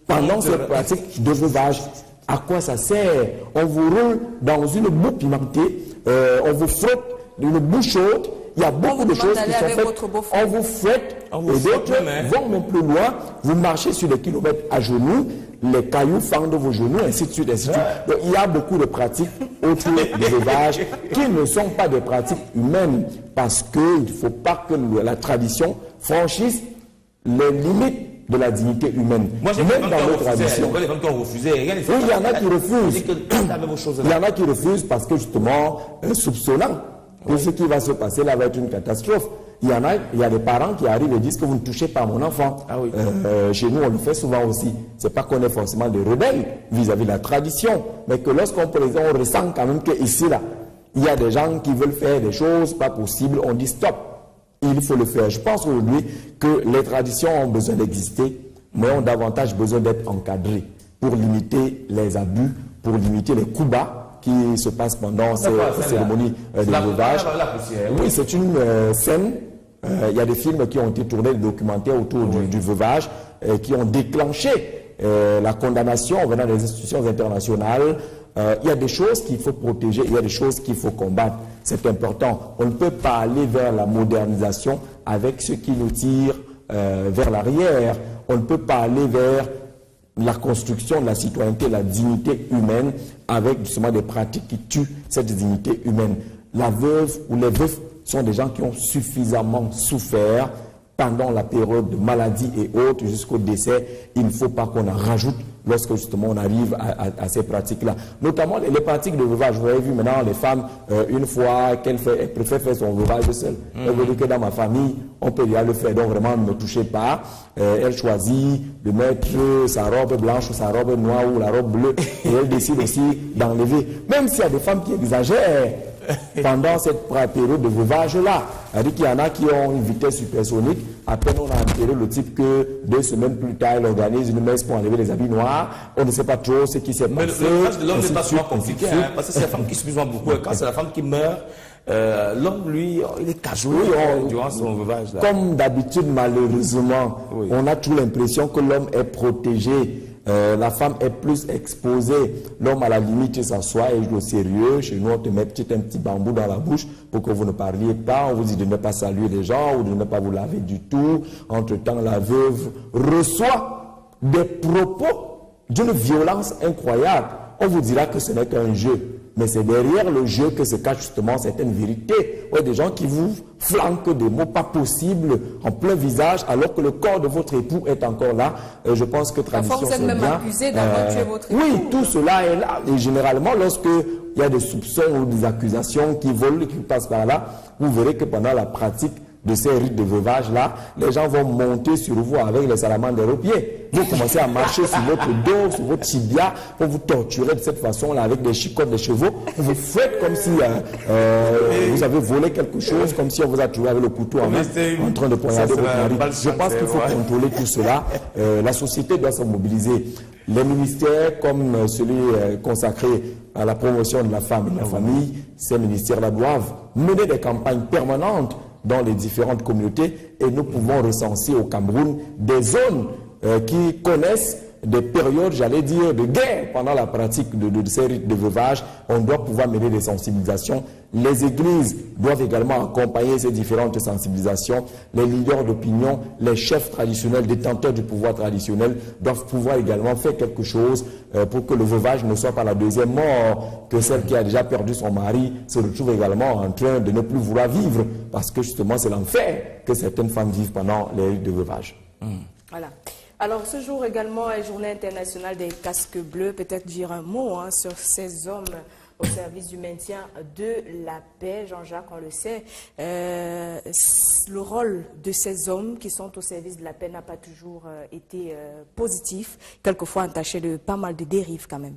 pendant cette pratique de veuvage. À quoi ça sert? On vous roule dans une boue pimentée, on vous frotte une boue chaude. Il y a beaucoup de choses qui sont faites. On vous fouette, et d'autres vont même plus loin. Vous marchez sur des kilomètres à genoux, les cailloux fendent vos genoux, ainsi de suite, ainsi de suite. Donc, il y a beaucoup de pratiques autour du veuvage qui ne sont pas des pratiques humaines, parce qu'il ne faut pas que la tradition franchisse les limites de la dignité humaine. Moi, même dans nos traditions. Oui, il y en a qui refusent. Il y en a qui refusent parce que justement, soupçonnant que ce qui va se passer là va être une catastrophe. Il y a des parents qui arrivent et disent que vous ne touchez pas mon enfant. Chez nous, on le fait souvent aussi. C'est pas qu'on est forcément des rebelles vis-à-vis de la tradition, mais que lorsqu'on présente, on ressent quand même qu'ici, là, il y a des gens qui veulent faire des choses pas possibles. On dit stop. Il faut le faire. Je pense aujourd'hui que les traditions ont besoin d'exister, mais ont davantage besoin d'être encadrées pour limiter les abus, pour limiter les coups bas qui se passent pendant ces cérémonies de veuvage. Oui, c'est une scène. Il y a des films qui ont été tournés, des documentaires autour du veuvage, qui ont déclenché la condamnation venant des institutions internationales. Il y a des choses qu'il faut protéger, il y a des choses qu'il faut combattre. C'est important. On ne peut pas aller vers la modernisation avec ce qui nous tire vers l'arrière. On ne peut pas aller vers la construction de la citoyenneté, la dignité humaine, avec justement des pratiques qui tuent cette dignité humaine. La veuve ou les veufs sont des gens qui ont suffisamment souffert pendant la période de maladie et autres jusqu'au décès. Il ne faut pas qu'on en rajoute lorsque justement on arrive à ces pratiques-là. Notamment les pratiques de veuvage. Vous avez vu maintenant les femmes, une fois qu'elles préfèrent faire son veuvage seule. Elle veut dire que dans ma famille, on peut bien le faire, donc vraiment ne me touchez pas. Elle choisit de mettre sa robe blanche ou sa robe noire ou la robe bleue et elle décide aussi d'enlever. Même s'il y a des femmes qui exagèrent pendant cette période de veuvage-là. C'est-à-dire qu'il y en a qui ont une vitesse supersonique. À peine on a enterré le type que 2 semaines plus tard, il organise une messe pour enlever les habits noirs. On ne sait pas trop ce qui s'est passé. Mais le cas de l'homme n'est pas souvent compliqué, parce que c'est la femme qui subit beaucoup. Et quand c'est la femme qui meurt, l'homme, lui, il est cajoué durant son veuvage. Là. Comme d'habitude, malheureusement, on a toujours l'impression que l'homme est protégé. La femme est plus exposée. L'homme, à la limite, il s'assoit et joue au sérieux. Chez nous, on te met un petit bambou dans la bouche pour que vous ne parliez pas. On vous dit de ne pas saluer les gens ou de ne pas vous laver du tout. Entre-temps, la veuve reçoit des propos d'une violence incroyable. On vous dira que ce n'est qu'un jeu. Mais c'est derrière le jeu que se cachent justement certaines vérités. Des gens qui vous flanquent des mots pas possibles en plein visage alors que le corps de votre époux est encore là. Je pense que tradition, c'est bien. Vous êtes même accusé d'avoir tué votre époux. Oui, tout cela est là. Et généralement, lorsque il y a des soupçons ou des accusations qui volent, qui passent par là, vous verrez que pendant la pratique de ces rites de veuvage-là, les gens vont monter sur vous avec les salamandres aux pieds. Vous commencez à marcher sur votre dos, sur votre tibia, pour vous torturer de cette façon-là avec des chicottes de chevaux. Vous faites comme si vous avez volé quelque chose, comme si on vous a trouvé avec le couteau en main, en train de poignarder votre mari. Je pense qu'il faut contrôler tout cela. La société doit se mobiliser. Les ministères comme celui consacré à la promotion de la femme et de la famille, ces ministères-là doivent mener des campagnes permanentes dans les différentes communautés et nous pouvons recenser au Cameroun des zones qui connaissent des périodes, j'allais dire, de guerre pendant la pratique de ces rites de veuvage. On doit pouvoir mener des sensibilisations. Les églises doivent également accompagner ces différentes sensibilisations. Les leaders d'opinion, les chefs traditionnels, détenteurs du pouvoir traditionnel doivent pouvoir également faire quelque chose pour que le veuvage ne soit pas la deuxième mort, que celle qui a déjà perdu son mari se retrouve également en train de ne plus vouloir vivre, parce que justement c'est l'enfer que certaines femmes vivent pendant les rites de veuvage. Voilà. Alors, ce jour également est Journée internationale des casques bleus. Peut-être dire un mot sur ces hommes au service du maintien de la paix. Jean-Jacques, on le sait, le rôle de ces hommes qui sont au service de la paix n'a pas toujours été positif, quelquefois entaché de pas mal de dérives quand même.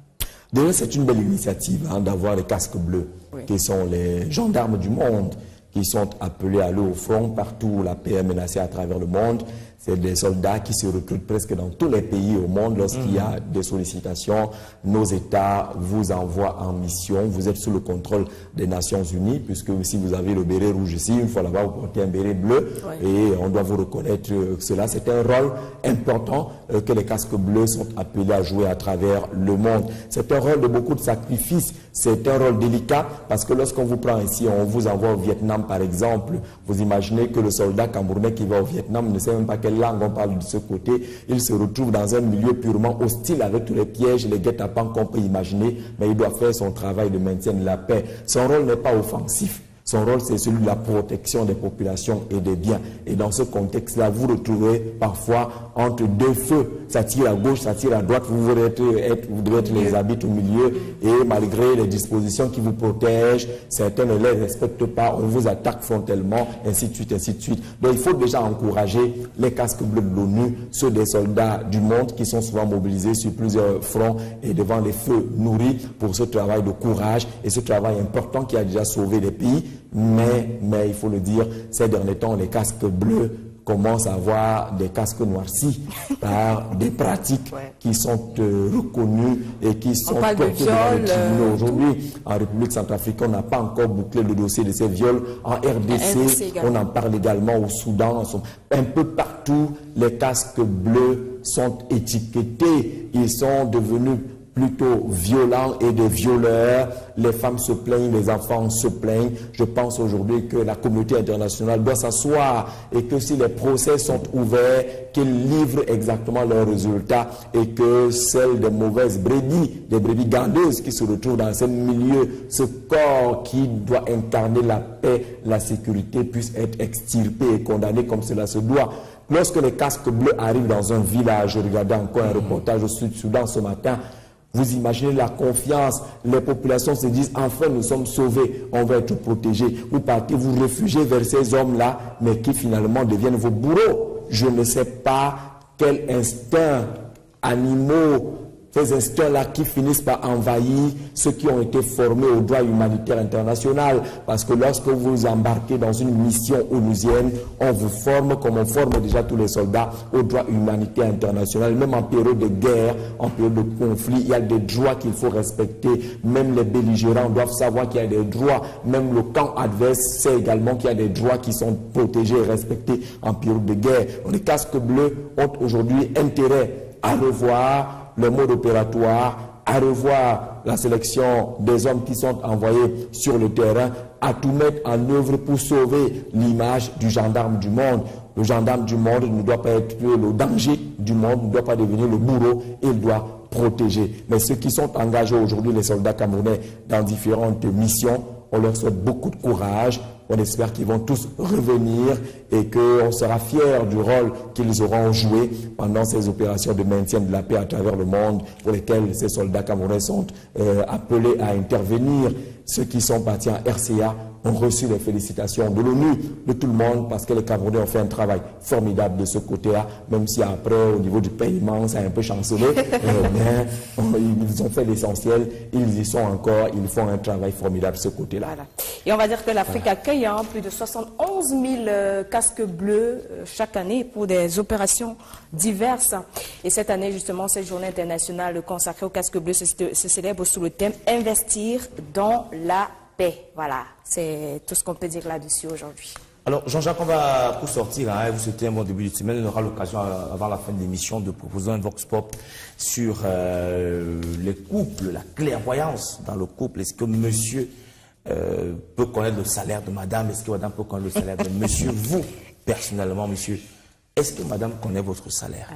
D'ailleurs, c'est une belle initiative d'avoir les casques bleus, qui sont les gendarmes du monde, qui sont appelés à aller au front partout où la paix est menacée à travers le monde. C'est des soldats qui se recrutent presque dans tous les pays au monde. Lorsqu'il y a des sollicitations, nos États vous envoient en mission. Vous êtes sous le contrôle des Nations Unies, puisque si vous avez le béret rouge ici, une fois là-bas, vous portez un béret bleu. Ouais. Et on doit vous reconnaître cela. C'est un rôle important que les casques bleus sont appelés à jouer à travers le monde. C'est un rôle de beaucoup de sacrifices. C'est un rôle délicat parce que lorsqu'on vous prend ici, on vous envoie au Vietnam par exemple, vous imaginez que le soldat camerounais qui va au Vietnam ne sait même pas quelle langue on parle de ce côté. Il se retrouve dans un milieu purement hostile avec tous les pièges, les guet-apens qu'on peut imaginer, mais il doit faire son travail de maintien de la paix. Son rôle n'est pas offensif. Son rôle, c'est celui de la protection des populations et des biens. Et dans ce contexte-là, vous retrouvez parfois entre deux feux. Ça tire à gauche, ça tire à droite. Vous devez être les habits au milieu. Et malgré les dispositions qui vous protègent, certains ne les respectent pas. On vous attaque frontalement, ainsi de suite, ainsi de suite. Donc, il faut déjà encourager les casques bleus de l'ONU, ceux des soldats du monde qui sont souvent mobilisés sur plusieurs fronts et devant les feux nourris pour ce travail de courage et ce travail important qui a déjà sauvé des pays. Mais il faut le dire, ces derniers temps, les casques bleus commencent à avoir des casques noircis par des pratiques qui sont reconnues et qui sont portées devant les tribunaux. Aujourd'hui, en République centrafricaine, on n'a pas encore bouclé le dossier de ces viols. En RDC, on en parle également au Soudan. Un peu partout, les casques bleus sont étiquetés. Ils sont devenus plutôt violents et des violeurs. Les femmes se plaignent, les enfants se plaignent. Je pense aujourd'hui que la communauté internationale doit s'asseoir et que si les procès sont ouverts, qu'ils livrent exactement leurs résultats et que celles des mauvaises brebis, des brebis gardeuses qui se retrouvent dans ce milieu, ce corps qui doit incarner la paix, la sécurité, puisse être extirpé et condamné comme cela se doit. Lorsque les casques bleus arrivent dans un village, je regardais encore un reportage au Sud-Soudan ce matin, vous imaginez la confiance, les populations se disent enfin nous sommes sauvés, on va être protégés. Vous partez, vous réfugiez vers ces hommes-là, mais qui finalement deviennent vos bourreaux. Je ne sais pas quel instinct animaux, ces instincts-là qui finissent par envahir ceux qui ont été formés au droit humanitaire international. Parce que lorsque vous embarquez dans une mission onusienne, on vous forme comme on forme déjà tous les soldats au droit humanitaire international. Même en période de guerre, en période de conflit, il y a des droits qu'il faut respecter. Même les belligérants doivent savoir qu'il y a des droits. Même le camp adverse sait également qu'il y a des droits qui sont protégés et respectés en période de guerre. Les casques bleus ont aujourd'hui intérêt à revoir le mode opératoire, à revoir la sélection des hommes qui sont envoyés sur le terrain, à tout mettre en œuvre pour sauver l'image du gendarme du monde. Le gendarme du monde ne doit pas être le danger du monde, ne doit pas devenir le bourreau, il doit protéger. Mais ceux qui sont engagés aujourd'hui, les soldats camerounais, dans différentes missions, on leur souhaite beaucoup de courage. On espère qu'ils vont tous revenir et qu'on sera fiers du rôle qu'ils auront joué pendant ces opérations de maintien de la paix à travers le monde pour lesquelles ces soldats camerounais sont appelés à intervenir. Ceux qui sont partis en RCA ont reçu les félicitations de l'ONU, de tout le monde, parce que les Camerounais ont fait un travail formidable de ce côté-là, même si après, au niveau du paiement, ça a un peu chancelé. Mais ils ont fait l'essentiel, ils y sont encore, ils font un travail formidable de ce côté-là. Voilà. Et on va dire que l'Afrique accueille plus de 71 000 casques bleus chaque année pour des opérations diverses. Et cette année, justement, cette journée internationale consacrée aux casques bleus se célèbre sous le thème « Investir dans la paix ». Voilà, c'est tout ce qu'on peut dire là-dessus aujourd'hui. Alors, Jean-Jacques, on va, pour sortir, vous souhaiter un bon début de semaine. On aura l'occasion, avant la fin de l'émission, de proposer un vox pop sur les couples, la clairvoyance dans le couple. Est-ce que monsieur peut connaître le salaire de madame? Est-ce que madame peut connaître le salaire de monsieur? Vous, personnellement, monsieur, est-ce que madame connaît votre salaire?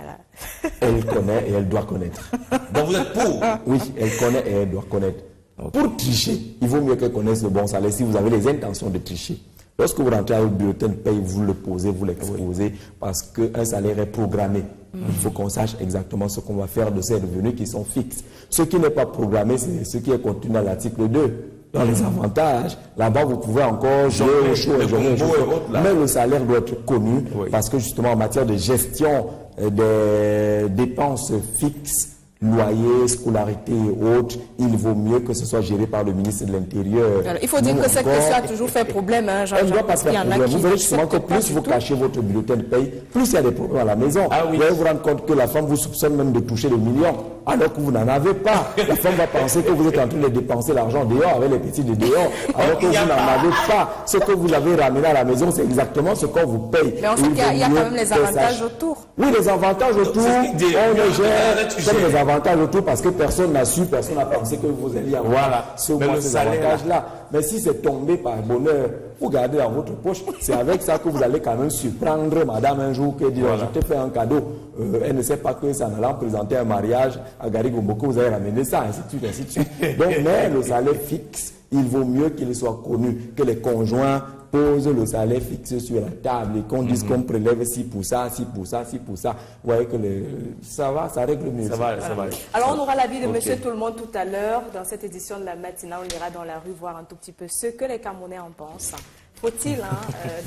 Elle connaît et elle doit connaître. Donc vous êtes pour? Oui, elle connaît et elle doit connaître. Okay. Pour tricher, il vaut mieux qu'elle connaisse le bon salaire si vous avez les intentions de tricher. Lorsque vous rentrez au bulletin de paye, vous le posez, vous l'exposez, parce qu'un salaire est programmé. Il faut qu'on sache exactement ce qu'on va faire de ces revenus qui sont fixes. Ce qui n'est pas programmé, c'est ce qui est contenu dans l'article 2. Dans les avantages, là-bas, vous pouvez encore jouer au chaud, mais le salaire doit être connu, parce que justement, en matière de gestion des dépenses fixes, loyer, scolarité et autres, il vaut mieux que ce soit géré par le ministre de l'Intérieur. Il faut dire que cette question a toujours fait problème. Hein, elle ne doit pas faire problème. Vous verrez justement que plus vous cachez votre bulletin de paye, plus il y a des problèmes à la maison. Vous allez vous rendre compte que la femme vous soupçonne même de toucher des millions, alors que vous n'en avez pas. La femme va penser que vous êtes en train de dépenser l'argent dehors avec les petits de dehors, alors que vous n'en avez pas. Ce que vous avez ramené à la maison, c'est exactement ce qu'on vous paye. Mais on sait qu'il y a quand même les avantages autour. Oui, les avantages autour, on les gère comme les avantages autour parce que personne n'a su, personne n'a pensé que vous alliez avoir ces avantages-là. Mais si c'est tombé par bonheur, vous gardez dans votre poche, c'est avec ça que vous allez quand même surprendre madame un jour qui dit je te fais un cadeau. Elle ne sait pas que c'est en allant présenter un mariage à Garigombo que vous avez ramené ça, ainsi de suite, ainsi de suite. Donc, mais le salaire fixe, il vaut mieux qu'il soit connu, que les conjoints posent le salaire fixe sur la table et qu'on dise qu'on prélève 6 pour ça, 6 pour ça, 6 pour ça. Vous voyez que ça va, ça règle mieux. Ça va. Alors on aura l'avis de Monsieur Tout le Monde tout à l'heure. Dans cette édition de la matinale, on ira dans la rue voir un tout petit peu ce que les Camerounais en pensent. Faut-il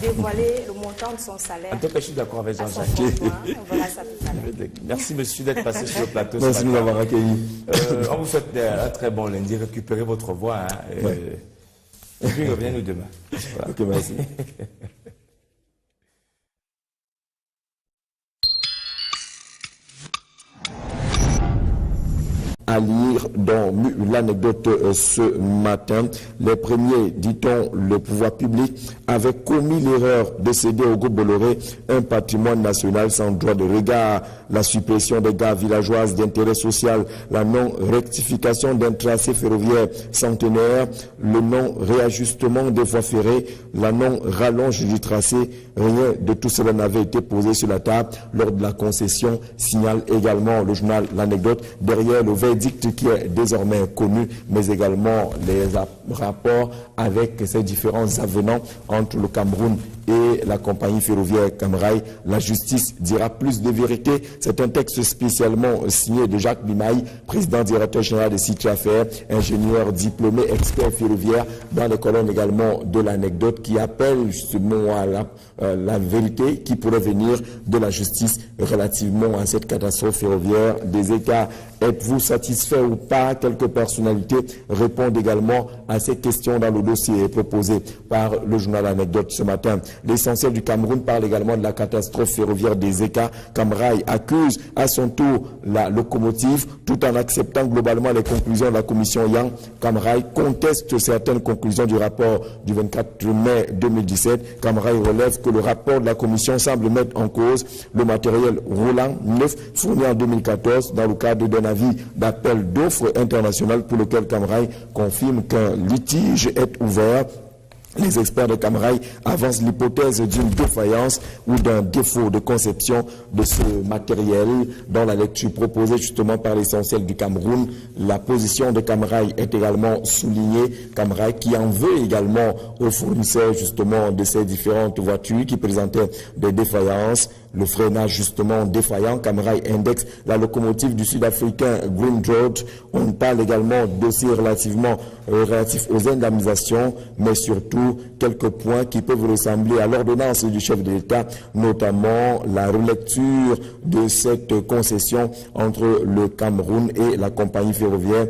dévoiler le montant de son salaire? En tout cas, je suis d'accord avec Jean-Jacques. On verra ça tout à l'heure. Merci monsieur d'être passé sur le plateau. Merci de nous avoir accueillis. On vous souhaite un très bon lundi. Récupérez votre voix. Et puis revenez-nous demain. Voilà. Ok, merci. À lire dans l'anecdote ce matin. Les premiers, dit-on, le pouvoir public avait commis l'erreur de céder au groupe Bolloré un patrimoine national sans droit de regard. La suppression des gares villageoises d'intérêt social, la non-rectification d'un tracé ferroviaire centenaire, le non-réajustement des voies ferrées, la non-rallonge du tracé, rien de tout cela n'avait été posé sur la table lors de la concession, signale également le journal L'Anecdote, derrière le verdict qui est désormais connu, mais également les rapports avec ces différents avenants entre le Cameroun et la compagnie ferroviaire Camrail. La justice dira plus de vérité. C'est un texte spécialement signé de Jacques Bimaï, président directeur général de Citra Affaires, ingénieur diplômé, expert ferroviaire, dans les colonnes également de l'anecdote, qui appelle justement à la vérité qui pourrait venir de la justice relativement à cette catastrophe ferroviaire des États. Êtes-vous satisfait ou pas? Quelques personnalités répondent également à ces questions dans le dossier proposé par le journal Anecdote ce matin. L'essentiel du Cameroun parle également de la catastrophe ferroviaire des États. Camrail accuse à son tour la locomotive tout en acceptant globalement les conclusions de la commission Yang. Camrail conteste certaines conclusions du rapport du 24 mai 2017. Camrail relève que le rapport de la commission semble mettre en cause le matériel roulant neuf fourni en 2014 dans le cadre d'un avis d'appel d'offres international pour lequel Camrail confirme qu'un litige est ouvert. Les experts de Camrail avancent l'hypothèse d'une défaillance ou d'un défaut de conception de ce matériel. Dans la lecture proposée justement par l'essentiel du Cameroun, la position de Camrail est également soulignée. Camrail qui en veut également aux fournisseurs justement de ces différentes voitures qui présentaient des défaillances. Le freinage justement défaillant, Camrail indexe la locomotive du sud-africain Green Road. On parle également dossiers relatifs aux indemnisations, mais surtout quelques points qui peuvent ressembler à l'ordonnance du chef de l'État, notamment la relecture de cette concession entre le Cameroun et la compagnie ferroviaire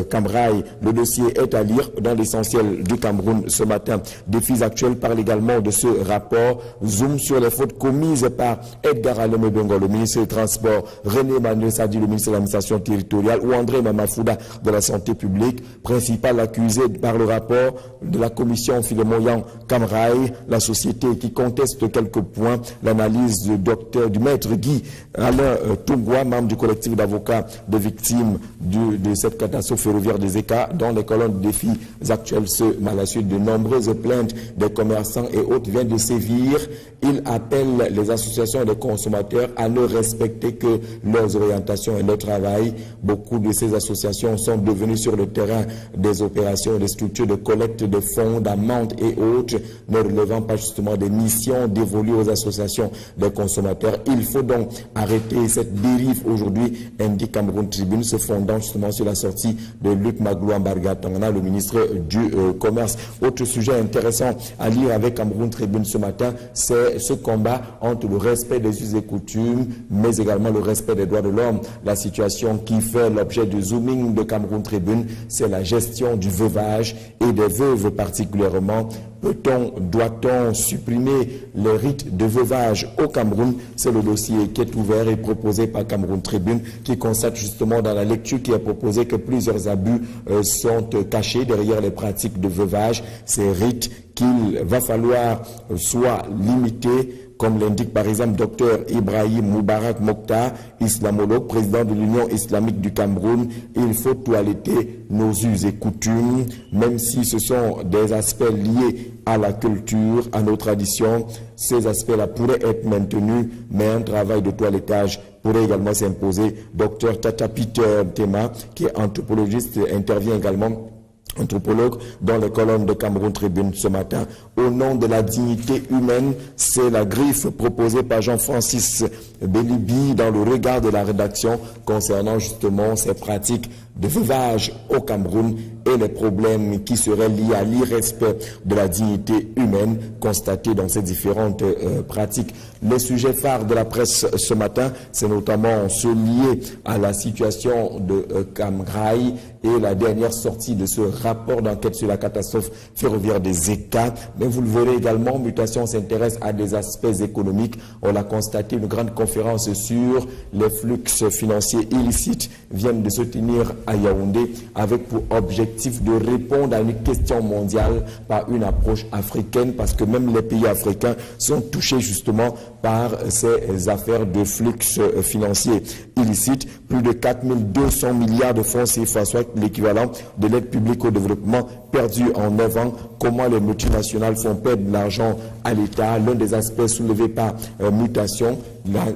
Camrail. Le dossier est à lire dans l'essentiel du Cameroun ce matin. Défis actuels parlent également de ce rapport. Zoom sur les fautes commises par Edgar Aleme Bengo, le ministre des Transports, René Manuel Sadi, le ministre de l'Administration territoriale, ou André Mamafouda de la Santé publique, principal accusé par le rapport de la commission Philémon Camrail, la société qui conteste quelques points, l'analyse du maître Guy Alain Toungwa, membre du collectif d'avocats de victimes de cette catastrophe ferroviaire des États, dont les colonnes de défis actuels à la suite de nombreuses plaintes des commerçants et autres viennent de sévir. Il appelle les associations des consommateurs à ne respecter que leurs orientations et leur travail. Beaucoup de ces associations sont devenues sur le terrain des opérations et des structures de collecte de fonds, d'amendes et autres, ne relevant pas justement des missions dévolues aux associations des consommateurs. Il faut donc arrêter cette dérive aujourd'hui, indique Cameroun Tribune, se fondant justement sur la sortie de Luc Magloire Tangana, le ministre du Commerce. Autre sujet intéressant à lire avec Cameroun Tribune ce matin, c'est ce combat entre le respect des us et coutumes, mais également le respect des droits de l'homme. La situation qui fait l'objet du zooming de Cameroun Tribune, c'est la gestion du veuvage et des veuves particulièrement. Doit-on supprimer les rites de veuvage au Cameroun? C'est le dossier qui est ouvert et proposé par Cameroun Tribune, qui constate justement dans la lecture qui est proposée que plusieurs abus sont cachés derrière les pratiques de veuvage. Ces rites qu'il va falloir soit limités, comme l'indique par exemple Dr Ibrahim Moubarak Mokhtar, islamologue, président de l'Union islamique du Cameroun. Il faut toiletter nos us et coutumes, même si ce sont des aspects liés à la culture, à nos traditions. Ces aspects-là pourraient être maintenus, mais un travail de toilettage pourrait également s'imposer. Dr Tata Peter Tema, qui est anthropologiste, intervient également, anthropologue, dans les colonnes de Cameroun Tribune ce matin. Au nom de la dignité humaine, c'est la griffe proposée par Jean-Francis Bélibi dans le regard de la rédaction concernant justement ces pratiques de veuvage au Cameroun et les problèmes qui seraient liés à l'irrespect de la dignité humaine constatés dans ces différentes pratiques. Les sujets phares de la presse ce matin, c'est notamment ceux liés à la situation de Camgraï et la dernière sortie de ce rapport d'enquête sur la catastrophe ferroviaire des États. Mais vous le verrez également, Mutation s'intéresse à des aspects économiques. On a constaté une grande conférence sur les flux financiers illicites viennent de se tenir à Yaoundé avec pour objectif de répondre à une question mondiale par une approche africaine, parce que même les pays africains sont touchés justement par ces affaires de flux financiers illicites. Plus de 4200 milliards de francs CFA, soit l'équivalent de l'aide publique au développement perdue en 9 ans. Comment les multinationales font perdre de l'argent à l'État? L'un des aspects soulevés par Mutation,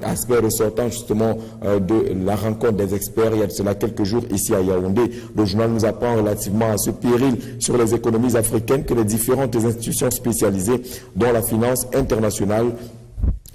l'aspect ressortant justement de la rencontre des experts il y a de cela quelques jours ici à Yaoundé. Le journal nous apprend relativement à ce péril sur les économies africaines que les différentes institutions spécialisées dans la finance internationale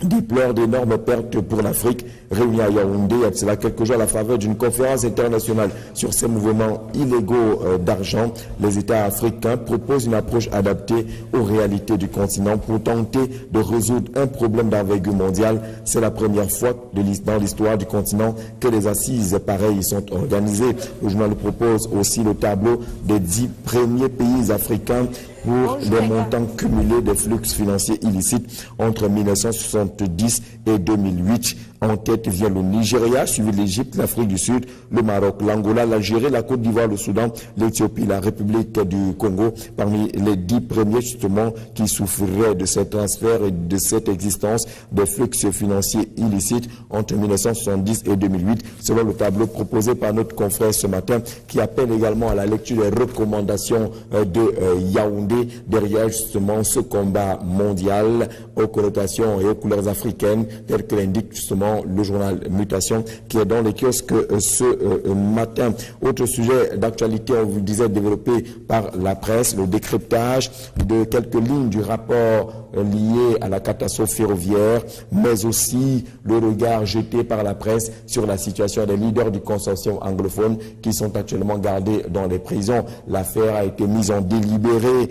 déplore d'énormes pertes pour l'Afrique. Réunis à Yaoundé, il y a de cela quelques jours à la faveur d'une conférence internationale sur ces mouvements illégaux d'argent, les États africains proposent une approche adaptée aux réalités du continent pour tenter de résoudre un problème d'envergure mondiale. C'est la première fois dans l'histoire du continent que des assises pareilles sont organisées. Le journal propose aussi le tableau des 10 premiers pays africains pour les montants cumulés des flux financiers illicites entre 1970 et 2008. En tête vient le Nigeria, suivi l'Égypte, l'Afrique du Sud, le Maroc, l'Angola, l'Algérie, la Côte d'Ivoire, le Soudan, l'Éthiopie, la République du Congo, parmi les 10 premiers justement qui souffriraient de ces transferts et de cette existence des flux financiers illicites entre 1970 et 2008, selon le tableau proposé par notre confrère ce matin, qui appelle également à la lecture des recommandations de Yaoundé derrière justement ce combat mondial aux connotations et aux couleurs africaines, tel que l'indique justement le journal Mutation qui est dans les kiosques ce matin. Autre sujet d'actualité, on vous disait, développé par la presse, le décryptage de quelques lignes du rapport lié à la catastrophe ferroviaire, mais aussi le regard jeté par la presse sur la situation des leaders du consortium anglophone qui sont actuellement gardés dans les prisons. L'affaire a été mise en délibéré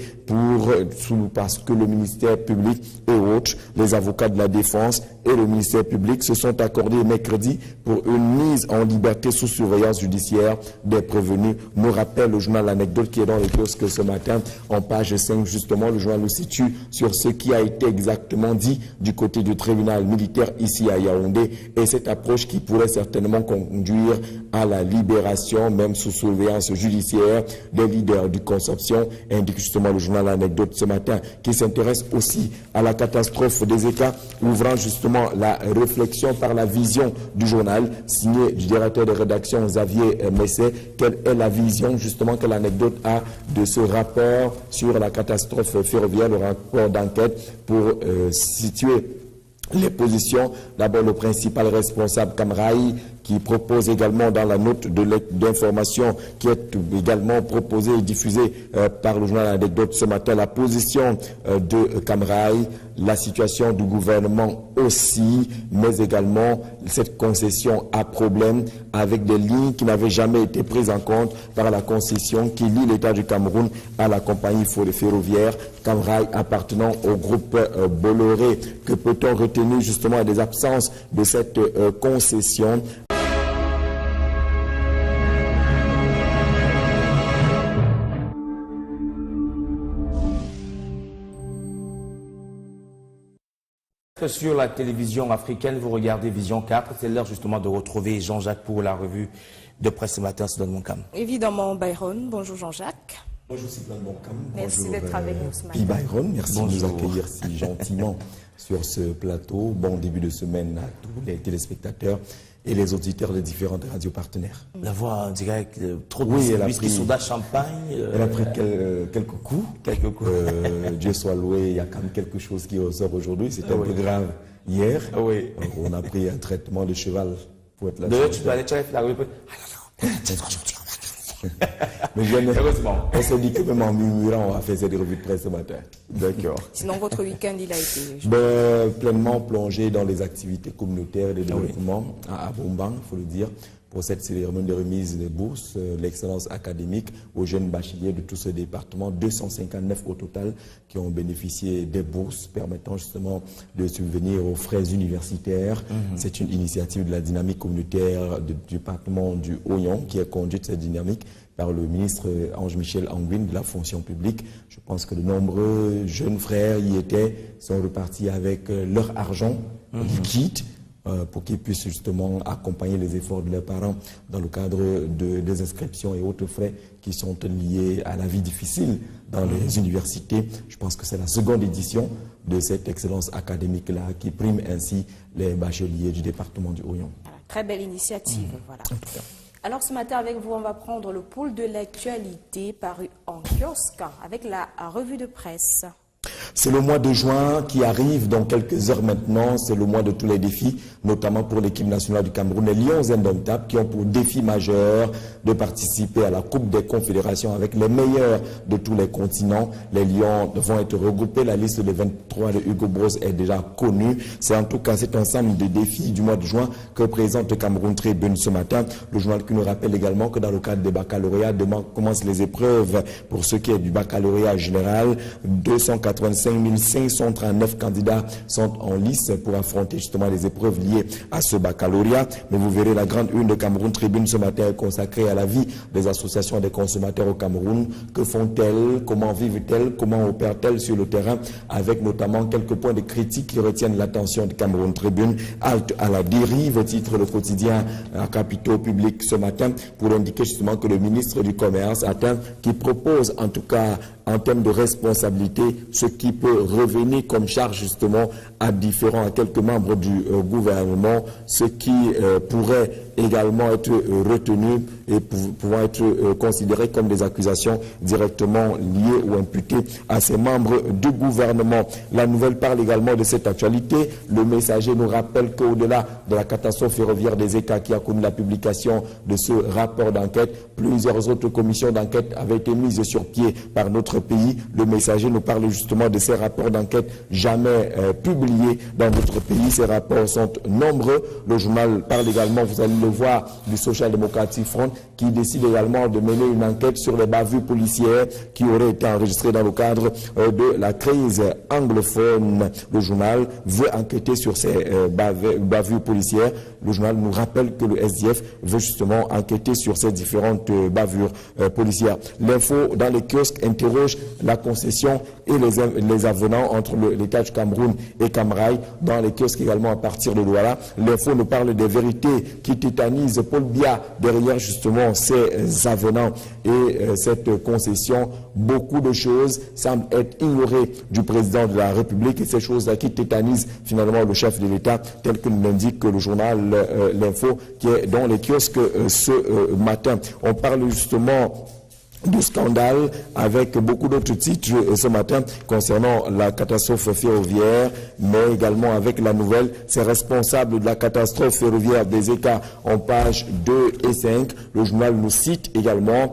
parce que le ministère public et autres, les avocats de la défense et le ministère public se sont accordés mercredi pour une mise en liberté sous surveillance judiciaire des prévenus. Nous rappelle le journal L'Anecdote qui est dans les kiosques ce matin. En page 5, justement, le journal nous situe sur ce qui a été exactement dit du côté du tribunal militaire ici à Yaoundé et cette approche qui pourrait certainement conduire à la libération, même sous surveillance judiciaire, des leaders du consortium, indique justement le journal L'Anecdote ce matin, qui s'intéresse aussi à la catastrophe des États, ouvrant justement la réflexion par la vision du journal, signé du directeur de rédaction Xavier Messet. Quelle est la vision justement que l'Anecdote a de ce rapport sur la catastrophe ferroviaire, le rapport d'enquête pour situer les positions? D'abord, le principal responsable, Camgraï, qui propose également dans la note d'information qui est également proposée et diffusée par le journal Anecdote ce matin, la position de Camrail, la situation du gouvernement aussi, mais également cette concession à problème avec des lignes qui n'avaient jamais été prises en compte par la concession qui lie l'État du Cameroun à la compagnie ferroviaire Camrail appartenant au groupe Bolloré. Que peut-on retenir justement des absences de cette concession? Sur la télévision africaine, vous regardez Vision 4. C'est l'heure justement de retrouver Jean-Jacques pour la revue de presse ce matin sur Moncam. Évidemment, Byron. Bonjour Jean-Jacques. Bonjour Cyprien Moncam. Merci d'être avec nous ce matin. Byron, merci Bonjour. de nous accueillir si gentiment sur ce plateau. Bon début de semaine à tous les téléspectateurs et les auditeurs des différentes radios partenaires. La voix en direct, trop de whisky, soda, champagne. Elle a pris quelques coups. Dieu soit loué, il y a quand même quelque chose qui ressort aujourd'hui. C'était un peu grave hier. Oui. On a pris un traitement de cheval pour être là. D'ailleurs, tu peux aller faire la revue. Mais heureusement, on s'est dit que même en murmurant, on a fait cette revue de presse ce matin. D'accord. Sinon, votre week-end, il a été pleinement plongé dans les activités communautaires de développement à Bomban, il faut le dire, pour cette cérémonie de remise des bourses, l'excellence académique aux jeunes bacheliers de tout ce département, 259 au total qui ont bénéficié des bourses permettant justement de subvenir aux frais universitaires. C'est une initiative de la dynamique communautaire du département du Oyon qui a conduit cette dynamique par le ministre Ange-Michel Anguine de la fonction publique. Je pense que de nombreux jeunes frères y étaient, sont repartis avec leur argent liquide pour qu'ils puissent justement accompagner les efforts de leurs parents dans le cadre des inscriptions et autres frais qui sont liés à la vie difficile dans les universités. Je pense que c'est la seconde édition de cette excellence académique-là qui prime ainsi les bacheliers du département du Oyon. Très belle initiative, voilà. Alors ce matin avec vous, on va prendre le pôle de l'actualité paru en kiosque avec la revue de presse. C'est le mois de juin qui arrive dans quelques heures maintenant. C'est le mois de tous les défis, notamment pour l'équipe nationale du Cameroun, les Lions indomptables qui ont pour défi majeur de participer à la Coupe des Confédérations avec les meilleurs de tous les continents. Les Lions vont être regroupés. La liste des 23 de Hugo Bros est déjà connue. C'est en tout cas cet ensemble de défis du mois de juin que présente le Cameroun Tribune ce matin. Le journal qui nous rappelle également que dans le cadre des baccalauréats, demain commencent les épreuves pour ce qui est du baccalauréat général. 285 539 candidats sont en lice pour affronter justement les épreuves liées à ce baccalauréat. Mais vous verrez la grande une de Cameroun Tribune ce matin est consacrée à la vie des associations des consommateurs au Cameroun. Que font-elles? Comment vivent-elles? Comment opèrent-elles sur le terrain? Avec notamment quelques points de critique qui retiennent l'attention de Cameroun Tribune. Halte à la dérive, titre le quotidien à Capitaux Public ce matin pour indiquer justement que le ministre du Commerce atteint qui propose en tout cas en termes de responsabilité, ce qui peut revenir comme charge justement à quelques membres du gouvernement, ce qui pourrait également être retenu et pouvant être considéré comme des accusations directement liées ou imputées à ces membres du gouvernement. La nouvelle parle également de cette actualité. Le Messager nous rappelle qu'au-delà de la catastrophe ferroviaire des États qui a connu la publication de ce rapport d'enquête, plusieurs autres commissions d'enquête avaient été mises sur pied par notre pays. Le Messager nous parle justement de ces rapports d'enquête jamais publiés dans notre pays. Ces rapports sont nombreux. Le journal parle également, vous allez le voir, du Social Democratic Front qui décide également de mener une enquête sur les bavures policières qui auraient été enregistrées dans le cadre de la crise anglophone. Le journal veut enquêter sur ces bavures policières. Le journal nous rappelle que le SDF veut justement enquêter sur ces différentes bavures policières. L'info dans les kiosques interroge la concession et les avenants entre l'État du Cameroun et Camrail. Dans les kiosques également à partir de Douala, l'info nous parle des vérités qui tétanisent Paul Biya derrière justement ces avenants et cette concession. Beaucoup de choses semblent être ignorées du président de la République et ces choses-là qui tétanisent finalement le chef de l'État, tel que nous l'indique le journal L'Info qui est dans les kiosques ce matin. On parle justement du scandale avec beaucoup d'autres titres ce matin concernant la catastrophe ferroviaire, mais également avec la nouvelle, ces responsables de la catastrophe ferroviaire des ECA en pages 2 et 5. Le journal nous cite également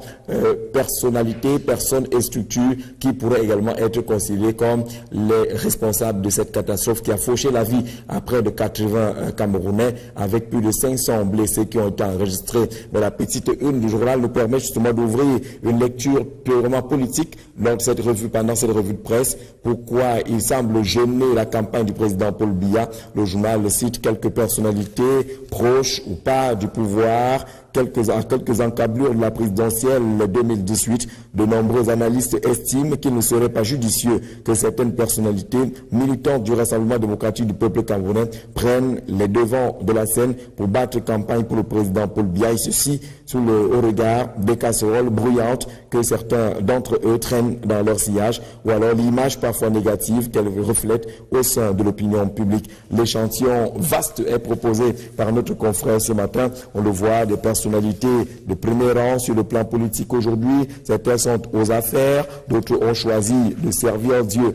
personnalités, personnes et structures qui pourraient également être considérées comme les responsables de cette catastrophe qui a fauché la vie à près de 80 Camerounais avec plus de 500 blessés qui ont été enregistrés. Mais la petite une du journal nous permet justement d'ouvrir une lecture purement politique pendant cette revue de presse. Pourquoi il semble gêner la campagne du président Paul Biya? Le journal cite quelques personnalités proches ou pas du pouvoir, quelques encablures de la présidentielle 2018. De nombreux analystes estiment qu'il ne serait pas judicieux que certaines personnalités militantes du Rassemblement démocratique du peuple camerounais prennent les devants de la scène pour battre campagne pour le président Paul Biya, et ceci sous le regard des casseroles bruyantes que certains d'entre eux traînent dans leur sillage, ou alors l'image parfois négative qu'elles reflètent au sein de l'opinion publique. L'échantillon vaste est proposé par notre confrère ce matin. On le voit, des personnalités de premier rang sur le plan politique aujourd'hui. Certains sont aux affaires, d'autres ont choisi de servir Dieu